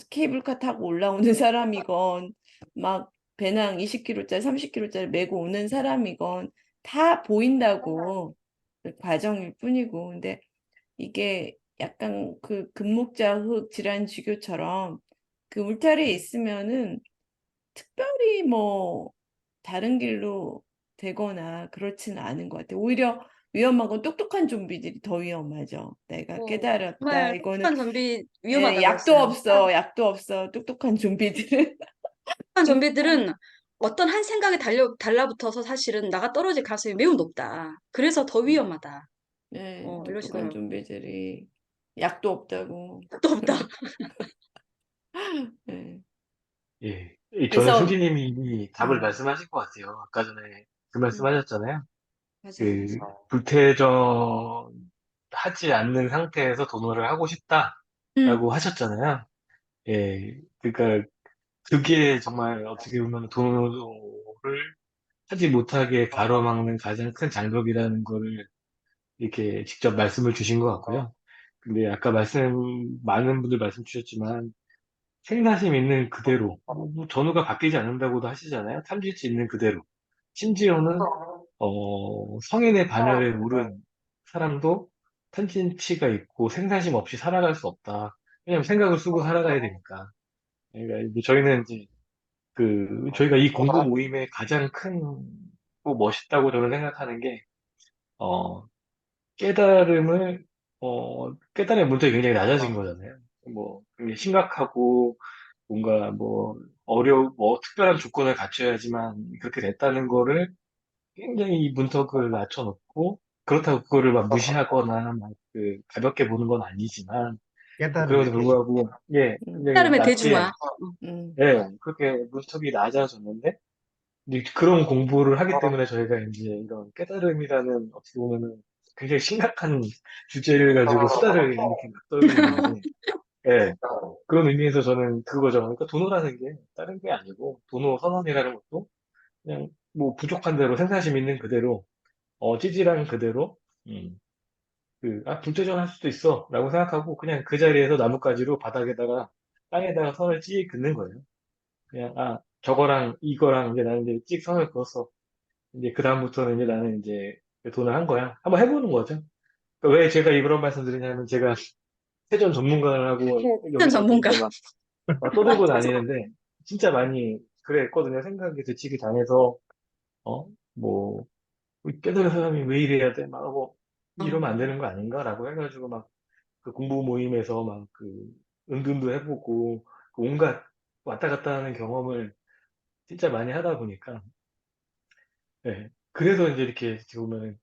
케이블카 타고 올라오는 사람이건 막 배낭 20kg짜리 30kg짜리 메고 오는 사람이건 다 보인다고 그 과정일 뿐이고 근데 이게 약간 그 금목자 흑 질환지교처럼 그 울타리에 있으면은 특별히 뭐 다른 길로 되거나 그렇지는 않은 것 같아요. 오히려 위험하고 똑똑한 좀비들이 더 위험하죠. 내가 깨달았다. 정말 이거는 똑똑한 좀비 위험하다고 약도 했어요. 없어. 약도 없어. 똑똑한 좀비들은. 똑똑한 좀비들은 어떤 한 생각에 달라붙어서 사실은 나가 떨어질 가능성이 매우 높다. 그래서 더 위험하다. 네, 똑똑한 이러시더라고요. 좀비들이 약도 없다고. 또 없다. 네. 예. 저는 그래서 승기님이 이미 답을 음, 말씀하신 것 같아요. 아까 전에 그 음, 말씀하셨잖아요. 맞아요. 그 불태전 하지 않는 상태에서 도노를 하고 음, 싶다라고 하셨잖아요. 예. 그러니까 그게 정말 어떻게 보면 도노를 하지 못하게 가로막는 가장 큰 장벽이라는 거를 이렇게 직접 말씀을 주신 것 같고요. 근데 아까 많은 분들 말씀 주셨지만 생사심 있는 그대로, 뭐 전후가 바뀌지 않는다고도 하시잖아요. 탐지치 있는 그대로. 심지어는, 성인의 반열에 오른 사람도 탐진치가 있고 생사심 없이 살아갈 수 없다. 왜냐면 생각을 쓰고 살아가야 되니까. 그러니까 이제 저희는 이제 저희가 이 공부 모임의 가장 고 멋있다고 저는 생각하는 게, 어, 깨달음을, 깨달음의 문턱이 굉장히 낮아진 거잖아요. 뭐, 굉장히 심각하고, 뭔가 뭐, 특별한 조건을 갖춰야지만 그렇게 됐다는 거를 굉장히 이 문턱을 낮춰놓고, 그렇다고 그거를 막 무시하거나, 가볍게 보는 건 아니지만, 깨달음의 그럼에도 대신. 불구하고, 예, 음, 굉장히 깨달음의 낮게, 대중화. 음, 예, 그렇게 문턱이 낮아졌는데, 이제 그런 공부를 하기 때문에 저희가 이제 이런 깨달음이라는 어떻게 보면은 굉장히 심각한 주제를 가지고 수다를 이렇게 막 떨고 있는데, 예, 그런 의미에서 저는 그거죠. 그러니까 도노라는 게 다른 게 아니고, 도노 선언이라는 것도 그냥 뭐 부족한 대로 생사심 있는 그대로, 찌질한 그대로, 음, 불태전 할 수도 있어. 라고 생각하고 그냥 그 자리에서 나뭇가지로 바닥에다가 땅에다가 선을 찍 긋는 거예요. 그냥, 저거랑 이거랑 이제 나는 이제 찍 선을 그었어. 이제 그다음부터는 이제 나는 이제 돈을 한 거야. 한번 해보는 거죠. 그러니까 왜 제가 이런 말씀 드리냐면 제가 세전 전문가라고 전 여기저기 전문가. 이제 막 떠들고 다니는데 진짜 많이 그랬거든요. 생각이 되치기 당해서 어? 뭐 깨달은 사람이 왜 이래야 돼? 막 이러면 안 되는 거 아닌가라고 해가지고 막 그 공부 모임에서 막 은둔도 해보고 그 온갖 왔다 갔다 하는 경험을 진짜 많이 하다 보니까 네. 그래서 이제 이렇게 보면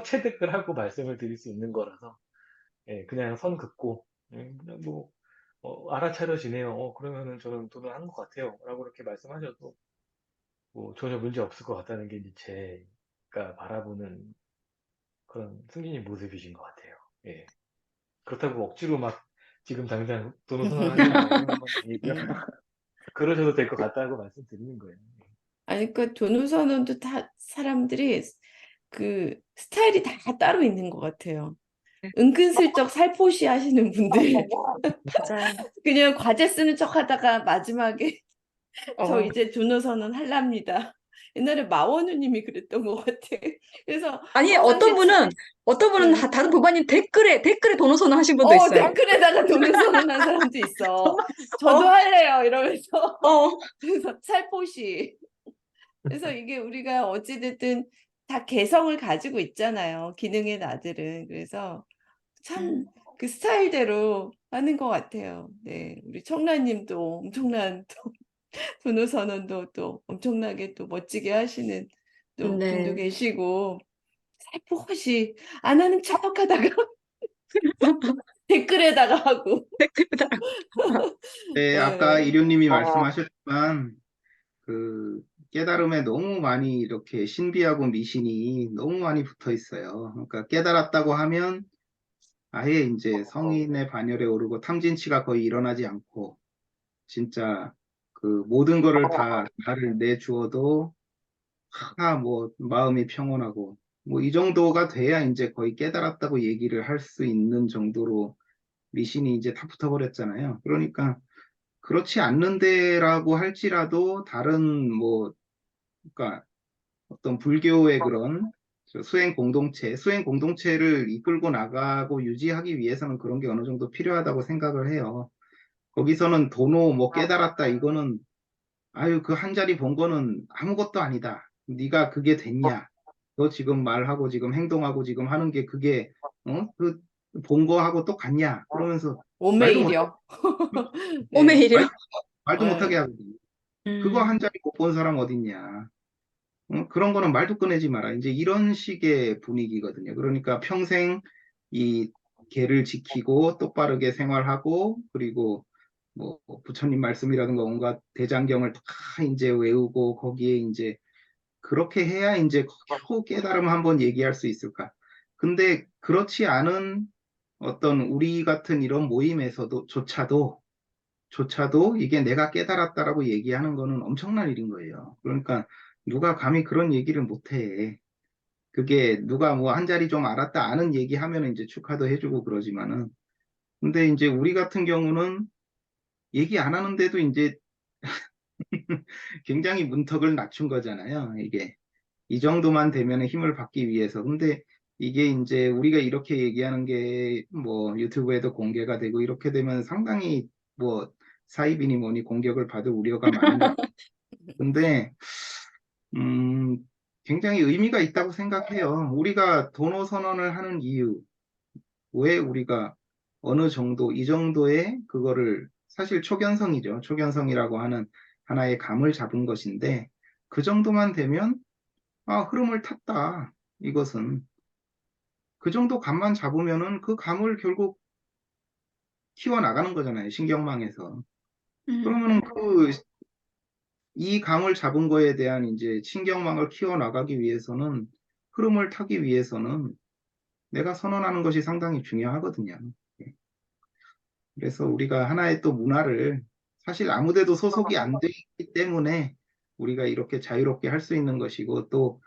체득을 하고 말씀을 드릴 수 있는 거라서 예, 그냥 선 긋고 그냥 뭐 알아차려지네요. 그러면은 저는 돈을 한 것 같아요. 라고 이렇게 말씀하셔도 뭐 전혀 문제 없을 것 같다는 게 이제 제가 바라보는 그런 승진이 모습이신 것 같아요. 예. 그렇다고 억지로 막 지금 당장 돈을 선언하셔야 되는 건 아니고요. 음. 그러셔도 될 것 같다고 말씀드리는 거예요. 아니, 그 돈우선언도 다 사람들이 그 스타일이 다 따로 있는 것 같아요. 은근슬쩍 살포시 하시는 분들. 맞아요. 그냥 과제 쓰는 척 하다가 마지막에 저 어. 이제 준호선언 할랍니다. 옛날에 마원우님이 그랬던 것 같아. 그래서 아니, 평상시 어떤 분은 네. 다른 부모님 댓글에 도노선언 하신 분도 있어요. 댓글에다가 돈우선언 한 사람도 있어. 저도 어, 할래요 이러면서. 어, 그래서 살포시. 그래서 이게 우리가 어찌됐든 다 개성을 가지고 있잖아요. 기능의 나들은. 그래서 참 음, 그 스타일대로 하는 것 같아요. 네, 우리 청라님도 엄청난 또 분우 선언도 또 엄청나게 또 멋지게 하시는 또 분도 네. 계시고 살포시 안 하는 척하다가 댓글에다가 하고 댓글에다. 네, 아까 네, 이료님이 말씀하셨지만 그 깨달음에 너무 많이 이렇게 신비하고 미신이 너무 많이 붙어 있어요. 그러니까 깨달았다고 하면 아예 이제 성인의 반열에 오르고 탐진치가 거의 일어나지 않고 진짜 그 모든 거를 다 나를 내주어도 뭐 마음이 평온하고 뭐 이 정도가 돼야 이제 거의 깨달았다고 얘기를 할 수 있는 정도로 미신이 이제 다 붙어버렸잖아요. 그러니까 그렇지 않는데라고 할지라도 다른 뭐 그러니까 어떤 불교의 그런 수행 공동체를 이끌고 나가고 유지하기 위해서는 그런 게 어느 정도 필요하다고 생각을 해요. 거기서는 도노 뭐 깨달았다 이거는 아유 그 한 자리 본 거는 아무것도 아니다. 네가 그게 됐냐? 너 지금 말하고 지금 행동하고 지금 하는 게 그게 그 본 거하고 똑같냐? 그러면서 말도 못 오메이려. 네. 오메이려. 말도 못하게 네. 하거든. 그거 한 자리 못 본 사람 어딨냐? 그런 거는 말도 꺼내지 마라. 이제 이런 식의 분위기거든요. 그러니까 평생 이 계를 지키고 똑바르게 생활하고 그리고 뭐 부처님 말씀이라든가 온갖 대장경을 다 이제 외우고 거기에 이제 그렇게 해야 이제 겨우 깨달음 한번 얘기할 수 있을까? 근데 그렇지 않은 어떤 우리 같은 이런 모임에서도 조차도 이게 내가 깨달았다라고 얘기하는 거는 엄청난 일인 거예요. 그러니까 누가 감히 그런 얘기를 못 해. 그게 누가 뭐 한 자리 좀 알았다 아는 얘기하면 이제 축하도 해주고 그러지만은 근데 이제 우리 같은 경우는 얘기 안 하는데도 이제 굉장히 문턱을 낮춘 거잖아요. 이게 이 정도만 되면 힘을 받기 위해서. 근데 이게 이제 우리가 이렇게 얘기하는 게 뭐 유튜브에도 공개가 되고 이렇게 되면 상당히 뭐 사이비니 뭐니 공격을 받을 우려가 많은 것 같아요. 근데 음, 굉장히 의미가 있다고 생각해요. 우리가 도노 선언을 하는 이유, 왜 우리가 어느 정도, 이 정도의 그거를 사실 초견성이죠. 초견성이라고 하는 하나의 감을 잡은 것인데 그 정도만 되면 아, 흐름을 탔다. 이것은 그 정도 감만 잡으면은 그 감을 결국 키워나가는 거잖아요. 신경망에서. 그러면은 이 감을 잡은 거에 대한 이제 신경망을 키워나가기 위해서는 흐름을 타기 위해서는 내가 선언하는 것이 상당히 중요하거든요. 예. 그래서 우리가 하나의 또 문화를 사실 아무데도 소속이 안 돼 있기 때문에 우리가 이렇게 자유롭게 할 수 있는 것이고 또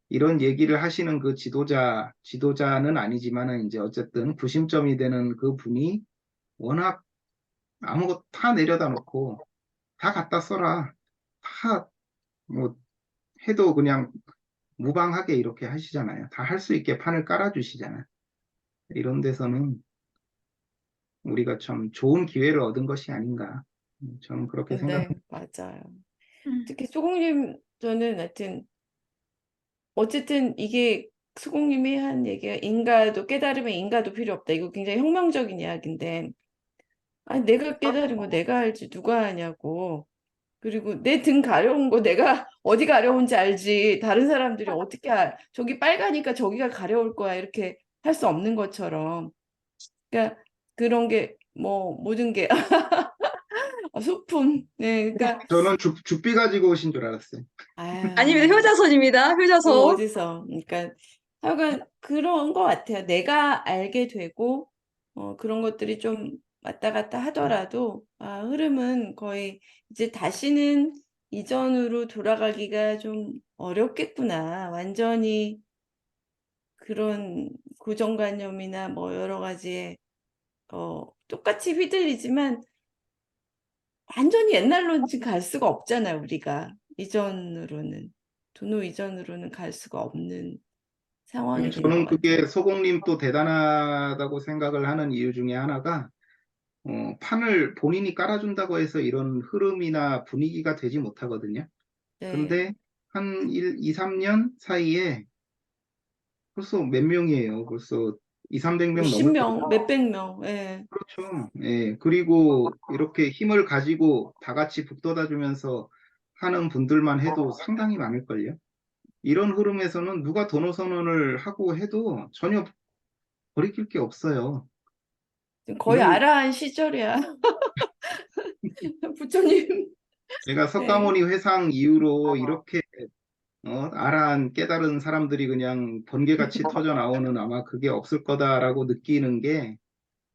이런 얘기를 하시는 그 지도자는 아니지만은 이제 어쨌든 구심점이 되는 그 분이 워낙 아무것도 다 내려다 놓고 다 갖다 써라. 다 뭐 해도 그냥 무방하게 이렇게 하시잖아요. 다 할 수 있게 판을 깔아주시잖아요. 이런 데서는 우리가 참 좋은 기회를 얻은 것이 아닌가. 저는 그렇게 네, 생각합니다. 맞아요. 음. 특히 소공님, 저는 하여튼, 어쨌든 이게 수공님이 한 얘기가 인가도 깨달으면 인가도 필요 없다. 이거 굉장히 혁명적인 이야기인데, 아니, 내가 깨달은 거 내가 알지, 누가 아냐고. 그리고 내 등 가려운 거 내가 어디 가려운지 알지. 다른 사람들이 어떻게 저기 빨가니까 저기가 가려울 거야. 이렇게 할 수 없는 것처럼. 그러니까 그런 게 뭐 모든 게 소품. 네, 그러니까 저는 죽비 가지고 오신 줄 알았어요. 아닙니다. 아유, 효자손입니다. 또 효자손. 어디서? 그러니까 하여간 그런 거 같아요. 내가 알게 되고 그런 것들이 좀 왔다 갔다 하더라도 흐름은 거의 이제 다시는 이전으로 돌아가기가 좀 어렵겠구나. 완전히 그런 고정관념이나 뭐 여러 가지에 똑같이 휘둘리지만 완전히 옛날로는 지금 갈 수가 없잖아요, 우리가. 이전으로는. 도노 이전으로는 갈 수가 없는 상황이 된 것 저는 같아요. 그게 소공님 또 대단하다고 생각을 하는 이유 중에 하나가 판을 본인이 깔아준다고 해서 이런 흐름이나 분위기가 되지 못하거든요. 네. 근데 한 2, 3년 사이에 벌써 몇 명이에요. 벌써 2, 300명 넘을 몇십 거예요. 명, 몇백 명. 예. 그렇죠. 예. 그리고 이렇게 힘을 가지고 다 같이 북돋아주면서 하는 분들만 해도 상당히 많을걸요. 이런 흐름에서는 누가 도노 선언을 하고 해도 전혀 거리낄 게 없어요. 거의 이런 아라한 시절이야. 부처님. 제가 네. 석가모니 회상 이후로 이렇게 아란 깨달은 사람들이 그냥 번개같이 터져 나오는 아마 그게 없을 거다라고 느끼는 게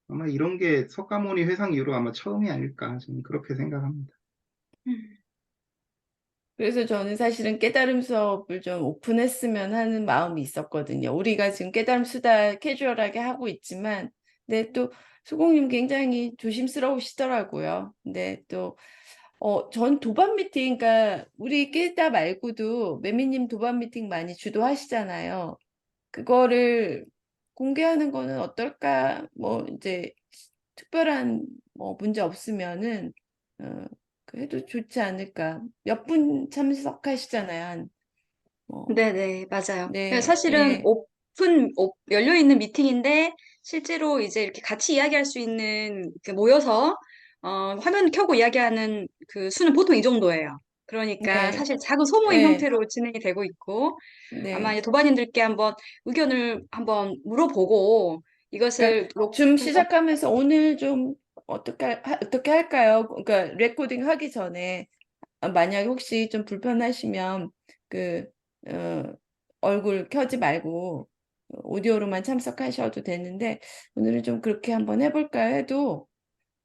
아마 이런 게 석가모니 회상 이후로 아마 처음이 아닐까 저는 그렇게 생각합니다. 그래서 저는 사실은 깨달음 수업을 좀 오픈했으면 하는 마음이 있었거든요. 우리가 지금 깨달음 수다 캐주얼하게 하고 있지만, 근데 또 수공님 굉장히 조심스러우시더라고요. 근데 또, 전 도반 미팅, 그러니까 우리 깨다 말고도 매미님 도반 미팅 많이 주도하시잖아요. 그거를 공개하는 거는 어떨까? 뭐, 이제 특별한 뭐 문제 없으면은 그 해도 좋지 않을까. 몇 분 참석하시잖아요. 뭐, 네네, 맞아요. 네, 사실은 예, 열려있는 미팅인데, 실제로 이제 이렇게 같이 이야기할 수 있는, 모여서, 화면 켜고 이야기하는 그 수는 보통 이 정도예요. 그러니까 네, 사실 작은 소모임 예, 형태로 진행이 되고 있고, 아마 네. 이제 도반님들께 한번 의견을 한번 물어보고, 그러니까 이것을 줌 시작하면서 오늘 좀 어떻게 할까요? 그러니까 레코딩 하기 전에 만약에 혹시 좀 불편하시면 그 어, 얼굴 켜지 말고 오디오로만 참석하셔도 되는데 오늘은 좀 그렇게 한번 해볼까 해도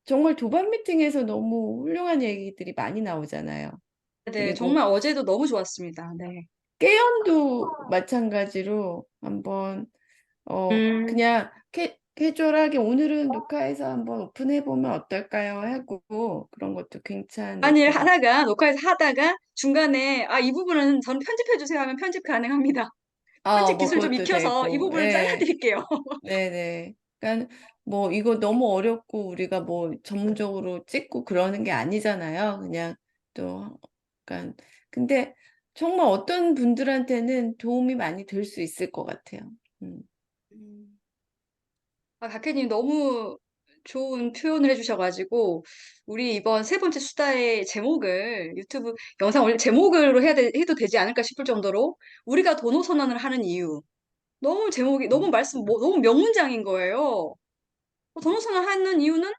정말 도반 미팅에서 너무 훌륭한 얘기들이 많이 나오잖아요. 네, 그리고 정말 어제도 너무 좋았습니다. 네. 깨연도 마찬가지로 한번 음, 그냥 캐주얼하게 오늘은 녹화해서 한번 오픈해보면 어떨까요? 하고 그런 것도 괜찮을 만일 것 같아요. 하다가, 녹화에서 하다가 중간에, 이 부분은 전 편집해주세요 하면 편집 가능합니다. 편집 뭐 기술 좀 그것도 익혀서 이 되고, 부분을 예, 잘라드릴게요. 네네. 그러니까 뭐 이거 너무 어렵고 우리가 뭐 전문적으로 찍고 그러는 게 아니잖아요. 그냥 또, 그러니까 근데 정말 어떤 분들한테는 도움이 많이 될 수 있을 것 같아요. 음. 음. 각혜님 너무 좋은 표현을 해주셔가지고, 우리 이번 세 번째 수다의 제목을 유튜브 영상 올릴 제목으로 해도 되지 않을까 싶을 정도로, 우리가 도노선언을 하는 이유. 너무 제목이, 너무 너무 명문장인 거예요. 도노선언을 하는 이유는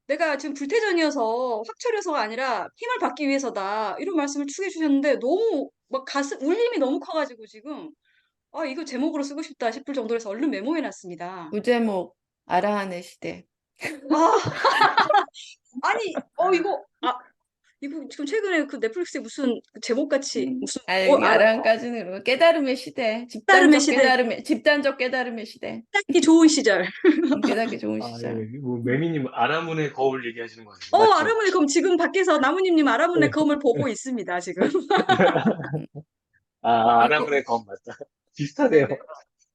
내가 지금 불태전이어서 확철이어서가 아니라 힘을 받기 위해서다. 이런 말씀을 축해 주셨는데, 너무 막 울림이 너무 커가지고 지금, 이거 제목으로 쓰고 싶다 싶을 정도로서 얼른 메모해 놨습니다. 부제목 아라한의 시대. 아, 아니, 이거 지금 최근에 그 넷플릭스에 무슨 그 제목같이, 무슨, 아니, 아라한까지는 그러고 깨달음의 시대, 깨달음의 시대, 집단적 깨달음의 시대. 깨닫기 좋은 시절. 깨닫기 좋은 아, 시절. 예. 뭐, 매미님 아라문의 거울 얘기하시는 거 아니에요? 맞죠? 아라문의 검, 지금 밖에서 나무님님 아라문의 네. 검을 보고 있습니다, 지금. 아, 아, 그, 아라문의 검 맞다. 비슷하네요. 네네.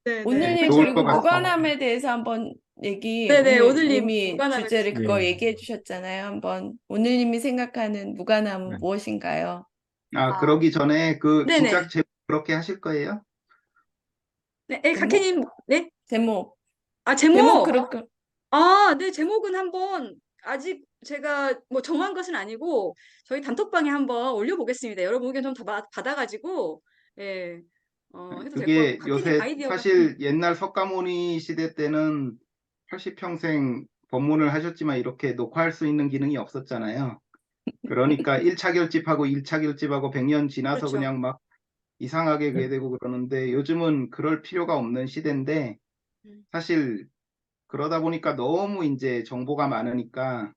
네네. 오늘님 좋을 것 그리고 같습니다. 무관함에 대해서 한번 네네, 오늘님 오늘님이 무관함에 주제를 대해서. 그거 네. 얘기해 주셨잖아요. 한번 오늘님이 생각하는 무관함은 네. 무엇인가요? 아, 그러기 전에 진짜 네네. 그렇게 하실 거예요? 네, 제목? 각혜님, 네? 제목. 제목 제목! 그렇게 네, 제목은 한번, 아직 제가 뭐 정한 것은 아니고, 저희 단톡방에 한번 올려보겠습니다. 여러분 의견 좀 다 받아가지고, 예, 해도 될 것 같고, 그게 각혜님 요새 아이디어가, 사실 옛날 석가모니 시대 때는 80평생 법문을 하셨지만 이렇게 녹화할 수 있는 기능이 없었잖아요. 그러니까 1차 결집하고 2차 결집하고 100년 지나서 그렇죠. 그냥 막 이상하게 그게 되고 그러는데 요즘은 그럴 필요가 없는 시대인데 음. 사실 그러다 보니까 너무 이제 정보가 많으니까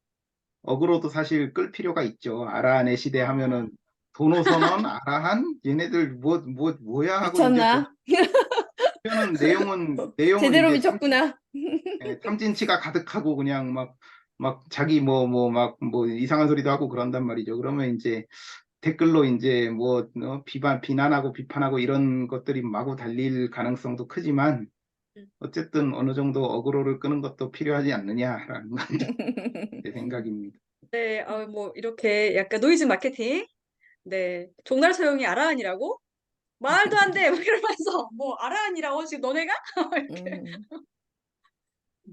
어그로도 사실 끌 필요가 있죠. 아라한의 시대 하면은 도노선언, 아라한 얘네들 뭐야 하고 이제 미쳤나? 보면은 내용은 제대로 이제 미쳤구나. 탐진치가 가득하고 그냥 막 자기 뭐 이상한 소리도 하고 그런단 말이죠. 그러면 이제 댓글로 이제 뭐 비난하고 비판하고 이런 것들이 마구 달릴 가능성도 크지만 음. 어쨌든 어느 정도 어그로를 끄는 것도 필요하지 않느냐라는 건 제 생각입니다. 네, 뭐, 이렇게 약간 노이즈 마케팅. 네, 종날 소용이 아라한이라고? 말도 안 돼! 막 이러면서, 뭐, 아라한이라고? 지금 너네가? 이렇게. 음.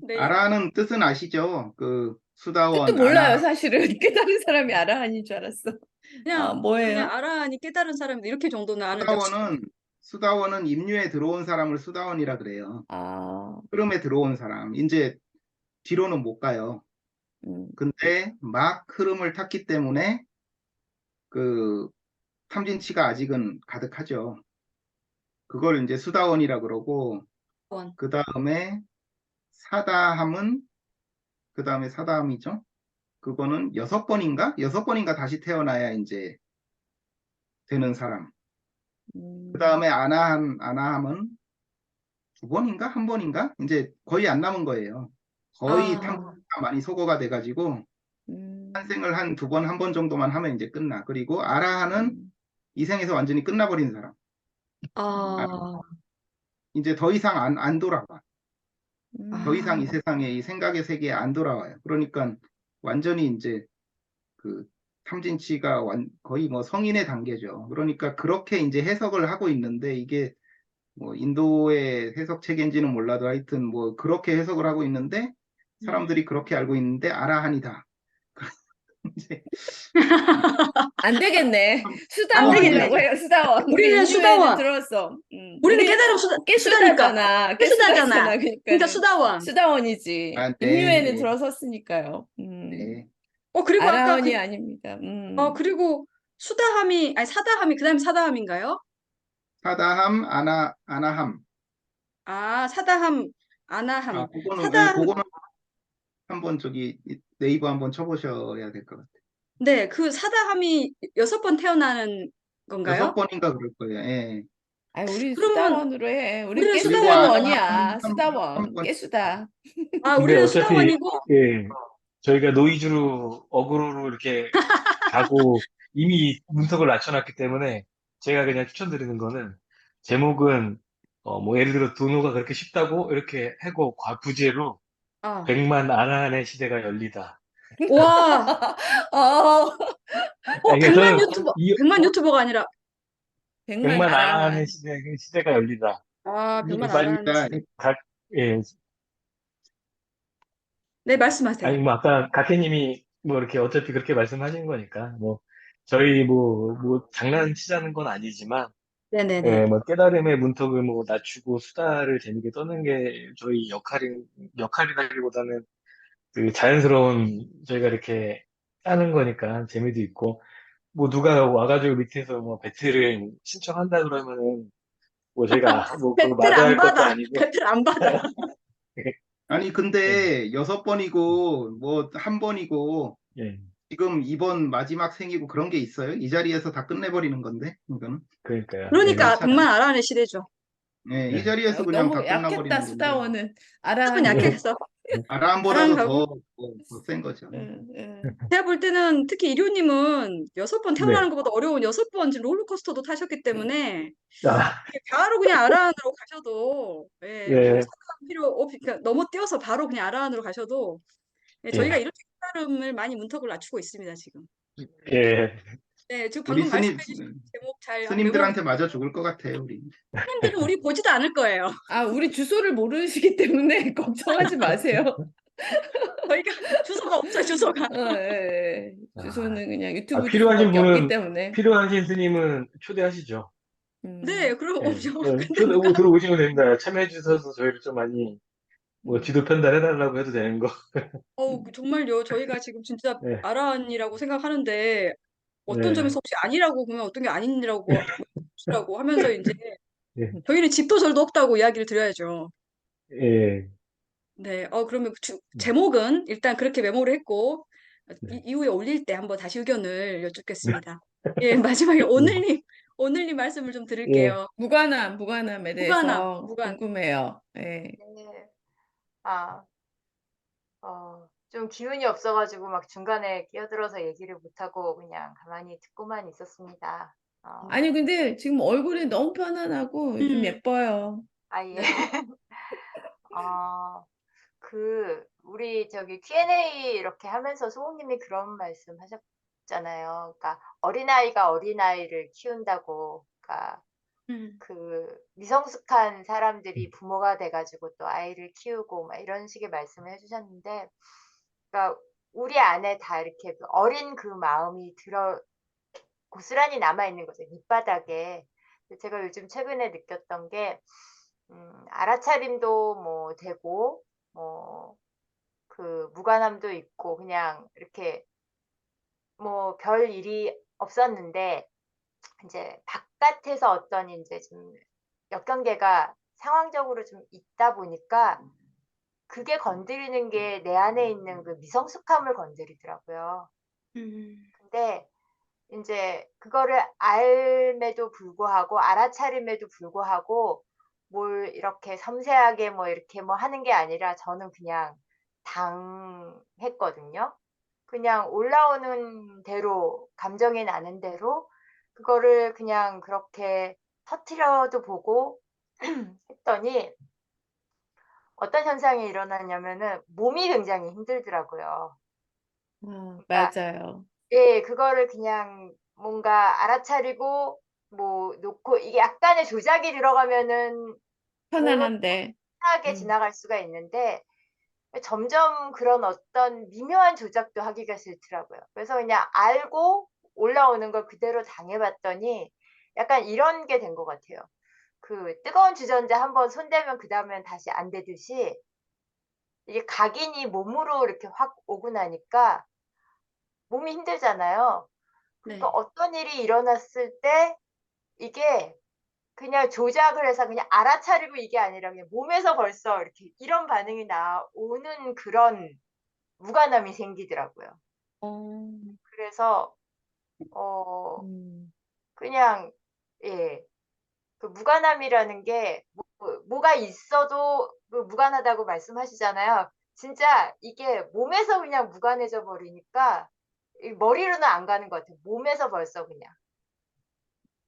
네, 아라는 뜻은 아시죠? 그 뜻도 수다원 아나 몰라요, 사실은. 깨달은 사람이 아라한인 줄 알았어. 그냥 뭐예요? 아라한이 깨달은 사람인데, 이렇게 정도는 아는데, 혹시, 수다원은 임류에 들어온 사람을 수다원이라 그래요. 아, 흐름에 들어온 사람. 이제 뒤로는 못 가요. 음, 근데 막 흐름을 탔기 때문에 그 탐진치가 아직은 가득하죠. 그걸 이제 수다원이라 그러고 원. 그 다음에 사다함은 그 다음에 사다함이죠. 그거는 6번인가? 6번인가 다시 태어나야 이제 되는 사람. 그 음, 다음에 아나함은 2번인가? 1번인가? 이제 거의 안 남은 거예요. 거의 아, 탐지가 많이 소거가 돼가지고 음, 탄생을 한 2번, 1번 정도만 하면 이제 끝나. 그리고 아라하는 음, 이 생에서 완전히 끝나버린 사람. 아, 아, 이제 더 이상 안 돌아와. 더 이상 이 아, 음, 세상에 이 생각의 세계에 안 돌아와요. 그러니까 완전히 이제 그 탐진치가 거의 뭐 성인의 단계죠. 그러니까 그렇게 이제 해석을 하고 있는데 이게 뭐 인도의 해석 체계인지는 몰라도 하여튼 뭐 그렇게 해석을 하고 있는데 사람들이 그렇게 알고 있는데 아라한이다. 이제 안 되겠네. 참 안 되겠네. 수다원이라고 해요. 수다원. 우리 우리는 인류애는 수다원. 들었어. 우리는 우리 깨달음 수다니까. 깨수다잖아. 깨수다잖아. 깨수다잖아. 그러니까 그러니까는 수다원. 수다원이지. 아, 네, 인류애는 예, 들어섰으니까요. 네. 그리고 아까 아라원이 아닙니다. 그리고 수다함이, 아니, 사다함이, 그 다음에 사다함인가요? 사다함, 아나함. 아, 사다함, 아나함. 예, 사다함, 그거는 한번 저기 네이버 한번 쳐보셔야 될 것 같아요. 네, 그 사다함이 6번 태어나는 건가요? 6번인가 그럴 거예요. 예. 우리 그러면 수다원으로 해. 우리 우리는 그리고 수다원, 깨수다원이야. 한 수다원. 번, 깨수다. 근데 우리는 어차피, 수다원이고, 예, 저희가 노이즈로, 어그로로 이렇게 가고 이미 문턱을 낮춰놨기 때문에 제가 그냥 추천드리는 거는 제목은, 뭐 예를 들어 도노가 그렇게 쉽다고 이렇게 하고 부제로 어, 100만 아라한의 시대가 열리다. 와, 어, 이게 100만 저는 유튜버, 100만 유튜버가 아니라, 100만 100만 아라한의 아라한. 시대가 열리다. 100만 그래서 알아는 아닙니다. 시대. 각, 예, 네, 말씀하세요. 아니, 뭐, 아까 가케님이 뭐, 이렇게 어차피 그렇게 말씀하신 거니까, 뭐, 저희 뭐, 장난치자는 건 아니지만, 예, 네네네. 뭐, 깨달음의 문턱을 뭐, 낮추고 수다를 재밌게 떠는 게 저희 역할이라기보다는 그 자연스러운 저희가 이렇게 하는 거니까 재미도 있고, 뭐, 누가 와가지고 밑에서 뭐, 배틀을 신청한다 그러면은, 뭐, 저희가 뭐, 그거 배틀 안 마다할 것도 받아. 아니고, 배틀 안 받아. 아니, 예, 근데 6번이고, 뭐, 한 번이고, 예, 지금 이번 마지막 생이고 그런 게 있어요? 이 자리에서 다 끝내버리는 건데, 이거는. 그러니까요. 예, 그러니까 그렇잖아요. 100만 알아는 시대죠. 네, 이 예. 자리에서 그냥 너무 다 약했다, 끝나버리는 건데, 수다원은. 조금 아라한이. 약했어. 알아는 아람보다도 가고. 더센 거죠. 응, 응. 제가 볼 때는 특히 일호님은 6번 태어나는 네. 것보다 어려운 6번 지금 롤러코스터도 타셨기 때문에 아, 바로 그냥 아라한으로 가셔도 뭐 예, 생각할 필요 없이 그냥 너무 뛰어서 바로 그냥 아라한으로 가셔도 저희가 예, 이렇게 깨달음을 많이 문턱을 낮추고 있습니다 지금. 예. 네, 지금 우리 방금 말씀해 주신 제목 잘 한번 메모를 스님들한테 맞아 죽을 것 같아요, 우리. 스님들은 우리 보지도 않을 거예요. 우리 주소를 모르시기 때문에 걱정하지 마세요. 저희가 주소가 없어요 주소가. 예. 아, 주소는 그냥 유튜브 필요하신 주소밖에 없기 분은, 때문에. 필요하신 스님은 초대하시죠. 네, 음. 그럼 예, 없죠. 예, 근데 누가 들어오시면 됩니다. 참여해 주셔서 저희를 좀 많이, 뭐, 음. 지도 편달해달라고 해도 되는 거. 정말요. 저희가 지금 진짜 예, 아란이라고 생각하는데 어떤 네, 점에서 혹시 아니라고 보면 어떤 게 아니라고 라고 하면서 이제 예, 저희는 집도 절도 없다고 이야기를 드려야죠. 예. 네, 그러면 제목은 일단 그렇게 메모를 했고 네. 이후에 올릴 때 한번 다시 의견을 여쭙겠습니다. 예, 마지막에 오늘님 말씀을 좀 예, 드릴게요. 무관함에 무관함, 대해서 무관. 궁금해요. 예. 네. 아, 좀 기운이 없어가지고 막 중간에 끼어들어서 얘기를 못하고 그냥 가만히 듣고만 있었습니다. 아니, 근데 지금 얼굴이 너무 편안하고 좀 음, 예뻐요. 예. 네. 우리 저기 Q&A 이렇게 하면서 소홍님이 그런 말씀 하셨잖아요. 그러니까 어린아이가 어린아이를 키운다고, 그러니까 음, 미성숙한 사람들이 부모가 돼가지고 또 아이를 키우고 막 이런 식의 말씀을 해주셨는데, 그러니까 우리 안에 다 이렇게 어린 그 마음이 고스란히 남아있는 거죠. 밑바닥에. 제가 요즘 최근에 느꼈던 게, 알아차림도 뭐 되고, 뭐, 무관함도 있고, 그냥 이렇게 뭐 별 일이 없었는데, 이제 바깥에서 어떤 이제 좀 역경계가 상황적으로 좀 있다 보니까, 그게 건드리는 게 내 안에 있는 그 미성숙함을 건드리더라고요. 음, 근데 이제 그거를 알매도 불구하고 알아차림에도 불구하고 뭘 이렇게 섬세하게 뭐 이렇게 뭐 하는 게 아니라 저는 그냥 당했거든요. 그냥 올라오는 대로 감정이 나는 대로 그거를 그냥 그렇게 터트려도 보고 했더니 어떤 현상이 일어나냐면은 몸이 굉장히 힘들더라고요. 그러니까 맞아요. 예, 그거를 그냥 뭔가 알아차리고 뭐 놓고 이게 약간의 조작이 들어가면은 몸은 편안한데. 편하게 음, 지나갈 수가 있는데 점점 그런 어떤 미묘한 조작도 하기가 싫더라고요. 그래서 그냥 알고 올라오는 걸 그대로 당해봤더니 약간 이런 게 된 것 같아요. 그 뜨거운 주전자 한번 손대면 그다음엔 다시 안 되듯이 이게 각인이 몸으로 이렇게 확 오고 나니까 몸이 힘들잖아요. 그러니까 네. 어떤 일이 일어났을 때 이게 그냥 조작을 해서 그냥 알아차리고 이게 아니라 그냥 몸에서 벌써 이렇게 이런 반응이 나오는 그런 무관함이 생기더라고요. 어, 그래서 어 음, 그냥 예. 그 무관함이라는 게 뭐가 있어도 그 무관하다고 말씀하시잖아요. 진짜 이게 몸에서 그냥 무관해져 버리니까 이 머리로는 안 가는 것 같아요. 몸에서 벌써 그냥.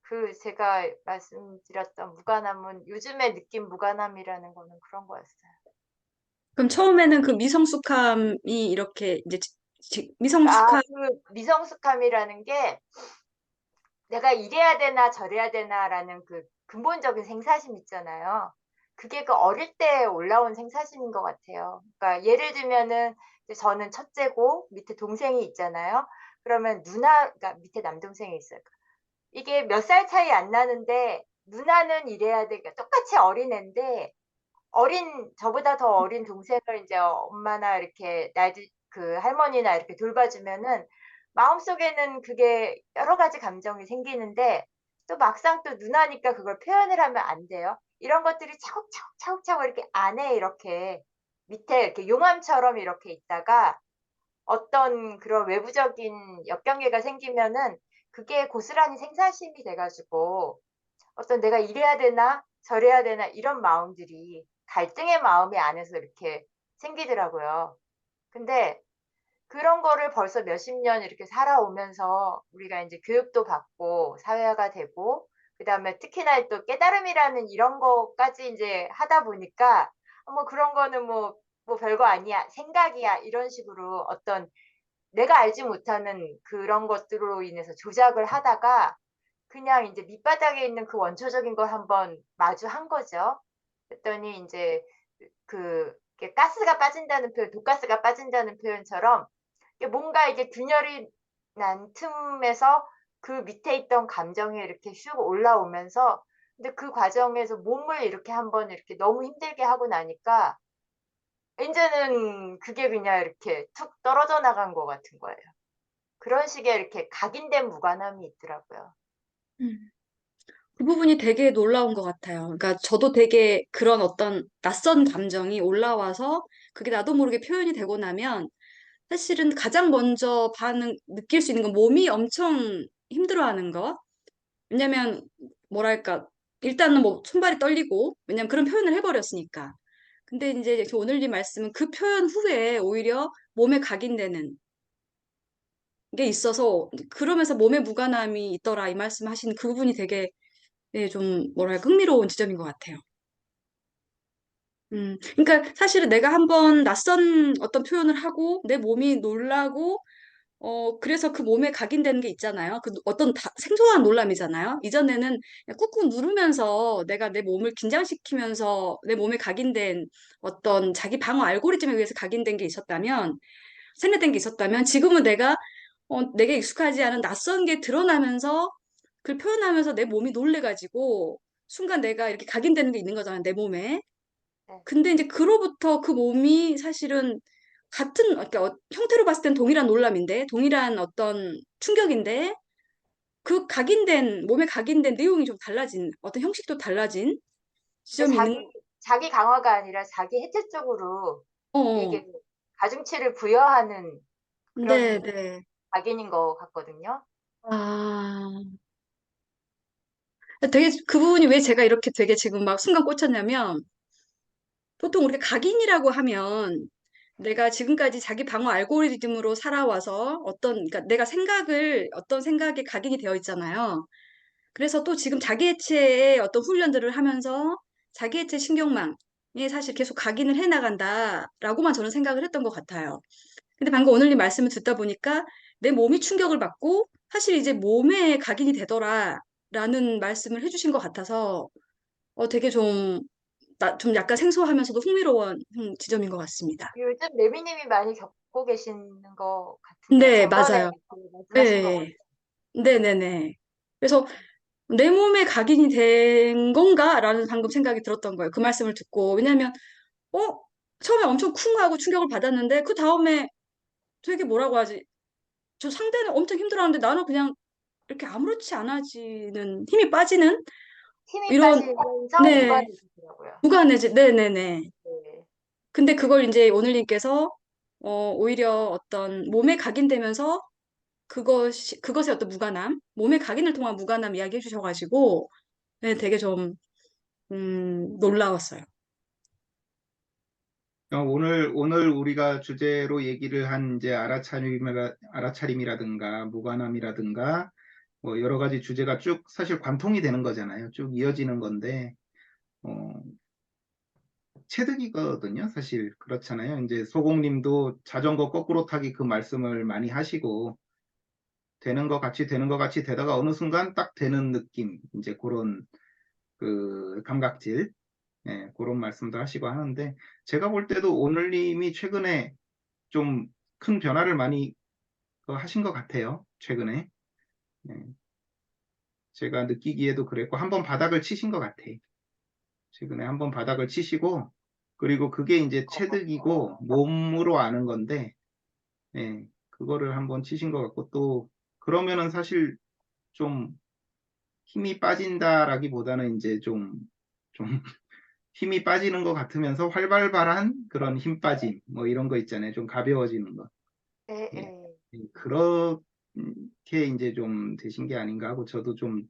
그 제가 말씀드렸던 무관함은 요즘에 느낀 무관함이라는 거는 그런 거였어요. 그럼 처음에는 그 미성숙함이 이렇게 이제 아, 미성숙함, 그 미성숙함이라는 게 '내가 이래야 되나 저래야 되나.'라는 그 근본적인 생사심 있잖아요. 그게 그 어릴 때 올라온 생사심인 것 같아요. 그러니까 예를 들면은 이제 저는 첫째고 밑에 동생이 있잖아요. 그러면 그러니까 밑에 남동생이 있어요. 이게 몇 살 차이 안 나는데 누나는 이래야 돼. 그러니까 똑같이 어린애인데 저보다 더 어린 동생을 인제 엄마나 이렇게 그 할머니나 이렇게 돌봐주면은 마음속에는 그게 여러 가지 감정이 생기는데 또 막상 또 누나니까 그걸 표현을 하면 안 돼요. 이런 것들이 차곡차곡 이렇게 안에 이렇게 밑에 이렇게 용암처럼 이렇게 있다가 어떤 그런 외부적인 역경계가 생기면은 그게 고스란히 생사심이 돼 가지고 어떤 '내가 이래야 되나 저래야 되나.' 이런 마음들이 갈등의 마음이 안에서 이렇게 생기더라고요. 근데 그런 거를 벌써 몇십 년 이렇게 살아오면서 우리가 인제 교육도 받고 사회화가 되고 그다음에 특히나 또 깨달음이라는 이런 것까지 인제 하다 보니까 뭐 그런 거는 뭐 별거 아니야. 생각이야. 이런 식으로 어떤 내가 알지 못하는 그런 것들로 인해서 조작을 하다가 그냥 인제 밑바닥에 있는 그 원초적인 걸 한번 마주한 거죠. 그랬더니 인제 이렇게 가스가 빠진다는 표현 독가스가 빠진다는 표현처럼 이게 뭔가 이게 균열이 난 틈에서 그 밑에 있던 감정이 이렇게 슉 올라오면서 근데 그 과정에서 몸을 이렇게 한번 이렇게 너무 힘들게 하고 나니까 인제는 그게 그냥 이렇게 툭 떨어져 나간 것 같은 거예요. 그런 식의 이렇게 각인된 무관함이 있더라고요. 음, 그 부분이 되게 놀라운 것 같아요. 그러니까 저도 되게 그런 어떤 낯선 감정이 올라와서 그게 나도 모르게 표현이 되고 나면 사실은 가장 먼저 느낄 수 있는 건 몸이 엄청 힘들어하는 거. 왜냐면 뭐랄까 일단은 뭐 손발이 떨리고 왜냐면 그런 표현을 해버렸으니까. 근데 이제 오늘님 말씀은 그 표현 후에 오히려 몸에 각인되는 게 있어서 그러면서 몸에 무관함이 있더라 이 말씀하신 그 부분이 되게 네, 좀 뭐랄까 흥미로운 지점인 것 같아요. 그러니까 사실은 내가 한번 낯선 어떤 표현을 하고 내 몸이 놀라고 그래서 그 몸에 각인되는 게 있잖아요. 그 어떤 생소한 놀람이잖아요. 이전에는 그냥 꾹꾹 누르면서 내가 내 몸을 긴장시키면서 내 몸에 각인된 어떤 자기 방어 알고리즘에 의해서 각인된 게 있었다면, 세뇌된 게 있었다면, 지금은 내게 익숙하지 않은 낯선 게 드러나면서 그걸 표현하면서 내 몸이 놀래가지고 순간 내가 이렇게 각인되는 게 있는 거잖아요. 내 몸에. 네. 근데 이제 그로부터 그 몸이 사실은 그러니까 형태로 봤을 땐 동일한 놀람인데, 동일한 어떤 충격인데, 그 몸에 각인된 내용이 좀 달라진, 어떤 형식도 달라진 근데 지점이 있는, 자기 강화가 아니라 자기 해체 쪽으로 어, 어. 이게 가중치를 부여하는 네, 그런 네. 각인인 것 같거든요. 아, 되게 그 부분이 왜 제가 이렇게 되게 지금 막 순간 꽂혔냐면, 보통 우리가 각인이라고 하면 내가 지금까지 자기 방어 알고리즘으로 살아와서 그러니까 내가 어떤 생각에 각인이 되어 있잖아요. 그래서 또 지금 자기해체의 어떤 훈련들을 하면서 자기해체 신경망에 사실 계속 각인을 해 나간다라고만 저는 생각을 했던 것 같아요. 근데 방금 오늘님 말씀을 듣다 보니까 내 몸이 충격을 받고 사실 이제 몸에 각인이 되더라라는 말씀을 해주신 것 같아서 되게 좀 약간 생소하면서도 흥미로운 지점인 것 같습니다. 요즘 레미님이 많이 겪고 계시는 것 같은데요. 네, 전번에 맞아요. 그 말씀하신 것 같아요. 네, 네네네. 그래서 내 몸에 각인이 된 건가라는 방금 생각이 들었던 거예요. 그 말씀을 듣고. 왜냐면, 어? 처음에 엄청 쿵하고 충격을 받았는데, 그 다음에 되게 뭐라고 하지? 저 상대는 엄청 힘들어하는데 나는 그냥 이렇게 아무렇지 않아지는, 힘이 빠지는 힘이 이런, 빠지면서 네, 무관해지더라고요. 네네네. 네. 근데 그걸 이제 오늘님께서, 오히려 어떤 몸에 각인되면서 그것의 어떤 무관함, 몸에 각인을 통한 무관함 이야기 해주셔가지고, 네, 되게 좀, 놀라웠어요. 오늘 우리가 주제로 얘기를 한 이제 알아차림이라든가 무관함이라든가 뭐 여러 가지 주제가 쭉 사실 관통이 되는 거잖아요. 쭉 이어지는 건데, 어, 체득이거든요. 사실 그렇잖아요. 이제 소공님도 자전거 거꾸로 타기 그 말씀을 많이 하시고, 되는 것 같이 되는 것 같이 되다가 어느 순간 딱 되는 느낌, 이제 그런 그 감각질, 예, 그런 말씀도 하시고 하는데, 제가 볼 때도 오늘님이 최근에 좀 큰 변화를 많이 하신 것 같아요. 최근에. 예, 제가 느끼기에도 그랬고, 한번 바닥을 치신 것 같아. 최근에 한번 바닥을 치시고, 그리고 그게 이제 체득이고 몸으로 아는 건데, 예, 그거를 한번 치신 것 같고, 또, 그러면은 사실 좀 힘이 빠진다라기보다는 이제 좀 힘이 빠지는 것 같으면서 활발한 그런 힘 빠짐, 뭐 이런 거 있잖아요. 좀 가벼워지는 거. 네, 예. 네. 그렇게 이제 좀 되신 게 아닌가 하고 저도 좀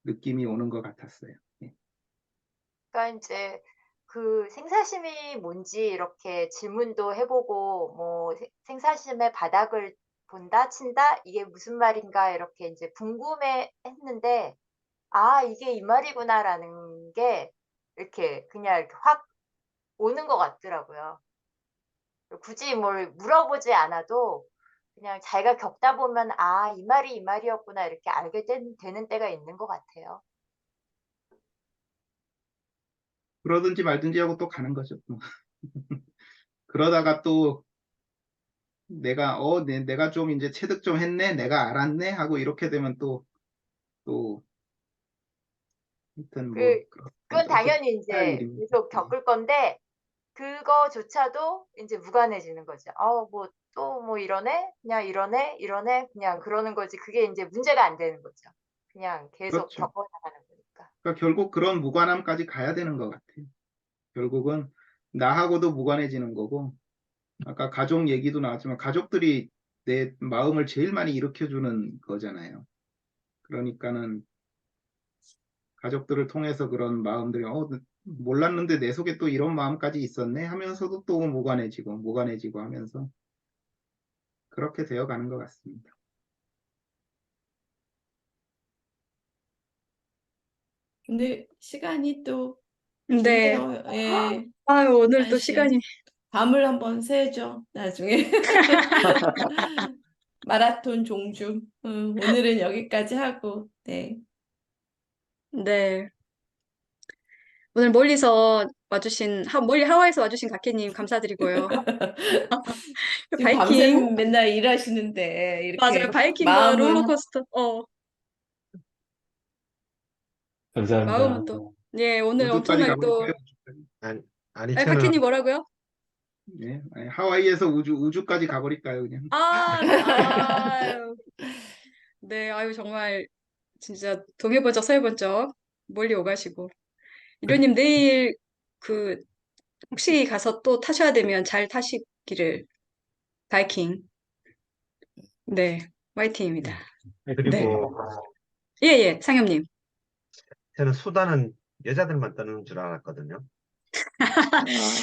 느낌이 오는 것 같았어요. 예. 그러니까 이제 그 생사심이 뭔지 이렇게 질문도 해보고 뭐 생사심의 바닥을 본다, 친다? 이게 무슨 말인가? 이렇게 이제 궁금해 했는데 아, 이게 이 말이구나라는 게 이렇게 그냥 이렇게 확 오는 것 같더라고요. 굳이 뭘 물어보지 않아도 그냥 자기가 겪다 보면 아, 이 말이 이 말이었구나 이렇게 알게 되는 때가 있는 것 같아요. 그러든지 말든지 하고 또 가는 거죠. 뭐. 그러다가 또 내가 좀 이제 체득 좀 했네, 내가 알았네 하고 이렇게 되면 또 하여튼 뭐 그건 또 당연히 할 이제 일입니다. 계속 예. 겪을 건데 그거조차도 인제 무관해지는 거죠. 뭐 또 뭐 이러네? 그냥 이러네? 그냥 그러는 거지. 그게 인제 문제가 안 되는 거죠. 그냥 계속 그렇죠. 겪어 나가는 거니까. 그러니까 결국 그런 무관함까지 가야 되는 것 같아요. 결국은 나하고도 무관해지는 거고, 아까 가족 얘기도 나왔지만 가족들이 내 마음을 제일 많이 일으켜주는 거잖아요. 그러니까는 가족들을 통해서 그런 마음들이 몰랐는데 내 속에 또 이런 마음까지 있었네 하면서도 또 무관해지고 하면서 그렇게 되어가는 것 같습니다. 근데 시간이 또 네. 좋네요. 예. 아유, 오늘 또 한시에 시간이. 밤을 한번 새죠. 나중에. 마라톤 종주. 오늘은 여기까지 하고, 네. 네. 오늘 멀리 하와이에서 와주신 각해님 감사드리고요. 지금 바이킹, 밤샘 맨날 일하시는데, 맞아요. 이렇게 바이킹과 마음은, 롤러코스터, 마음은 감사합니다. 또, 예, 오늘 우주까지 엄청나게 가버릴까요? 또, 우주까지? 아니, 각해님 뭐라고요? 네, 아니, 하와이에서 우주까지 가버릴까요, 그냥? 아유, 네, 아유, 정말, 진짜, 동해번쩍 서해번쩍, 멀리 오가시고. 이로님, 내일, 그, 혹시 가서 또 타셔야 되면 잘 타시기를, 바이킹. 네, 화이팅입니다. 네. 그리고 예, 예, 상엽님. 저는 수다는 여자들만 떠는 줄 알았거든요.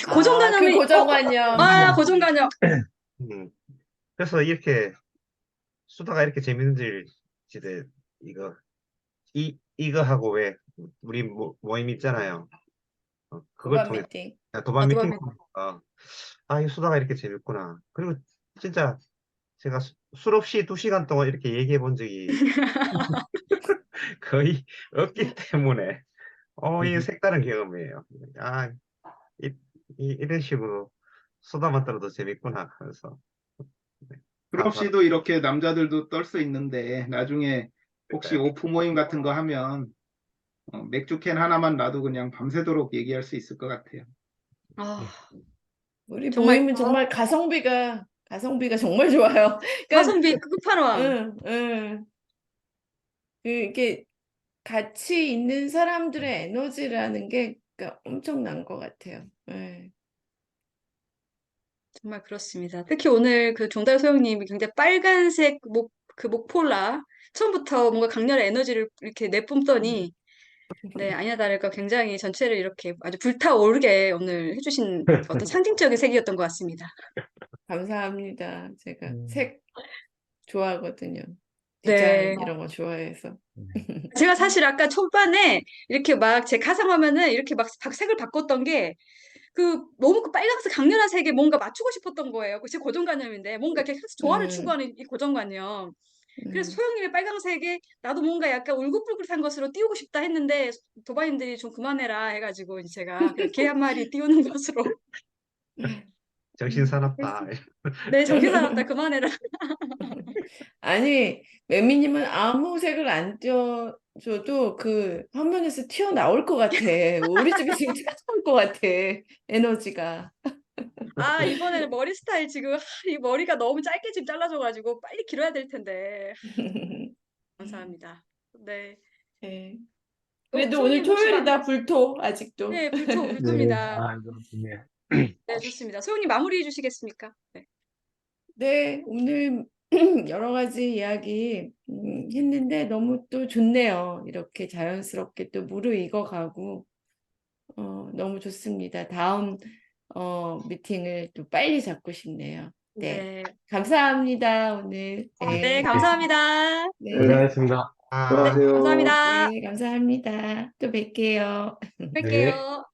그 고정관념이, 고정관념. 고정관념. 음, 그래서 이렇게 수다가 이렇게 재밌는지 이거 이거 하고 왜 우리 모임 있잖아요. 그걸 도반 통해서 미팅. 도반 미팅 도마뱀. 통해서 이 수다가 이렇게 재밌구나. 그리고 진짜 제가 술 없이 2시간 동안 이렇게 얘기해 본 적이 거의 없기 때문에 이 색다른 경험이에요. 아, 이런 식으로 수다만 떨어도 재밌구나 하면서. 네, 술 없이도 이렇게 남자들도 떨 수 있는데 나중에 혹시 오프 모임 같은 거 하면 맥주캔 하나만 놔도 그냥 밤새도록 얘기할 수 있을 것 같아요. 아, 우리 정말 모임은 정말 가성비가 정말 좋아요. 그러니까 가성비 끝판왕. 응, 응. 이게 같이 있는 사람들의 에너지라는 게 그러니까 엄청난 것 같아요. 예. 정말 그렇습니다. 특히 오늘 그 종달 소영님이 굉장히 빨간색 그 목폴라 처음부터 뭔가 강렬한 에너지를 이렇게 내뿜더니 네, 아니나 다를까 굉장히 전체를 이렇게 아주 불타오르게 오늘 해주신 어떤 상징적인 색이었던 것 같습니다. 감사합니다. 제가 음. 색 좋아하거든요. 네. 디자인 이런 거 좋아해서. 제가 사실 아까 초반에 이렇게 막 제 가상화면은 이렇게 막 색을 바꿨던 게 그 너무 그 빨간색 강렬한 색에 뭔가 맞추고 싶었던 거예요. 그 제 고정관념인데 뭔가 이렇게 계속 조화를 음, 추구하는 이 고정관념. 그래서 음. 소영님의 빨강색에 나도 뭔가 약간 울긋불긋한 것으로 띄우고 싶다 했는데 도바님들이 좀 그만해라 해가지고 이제 제가 그냥 개 한 마리 띄우는 것으로 정신 사납다. 네 정신사납다 그만해라. 아니, 매미님은 아무 색을 안 띄워줘도 그 화면에서 튀어나올 것 같아. 우리 집에 지금 튀어나올 것 같아. 에너지가. 아 이번에는 머리 스타일 지금 이 머리가 너무 짧게 지금 잘라져가지고 빨리 길어야 될 텐데 감사합니다. 네. 네. 그래도 오늘 소영님 혹시 토요일이다, 불토, 아직도. 네 불토 네, 불토입니다. 이거 좋네요. 네 좋습니다. 소영님 마무리해 주시겠습니까? 네. 네, 오늘 여러 가지 이야기 했는데 너무 또 좋네요. 이렇게 자연스럽게 또 무르익어가고 너무 좋습니다. 다음 미팅을 또 빨리 잡고 싶네요. 네, 네. 감사합니다, 오늘. 네, 네, 감사합니다. 네, 고생하셨습니다. 아, 네, 들어가세요. 감사합니다. 네, 감사합니다. 또 뵐게요. 네. 뵐게요.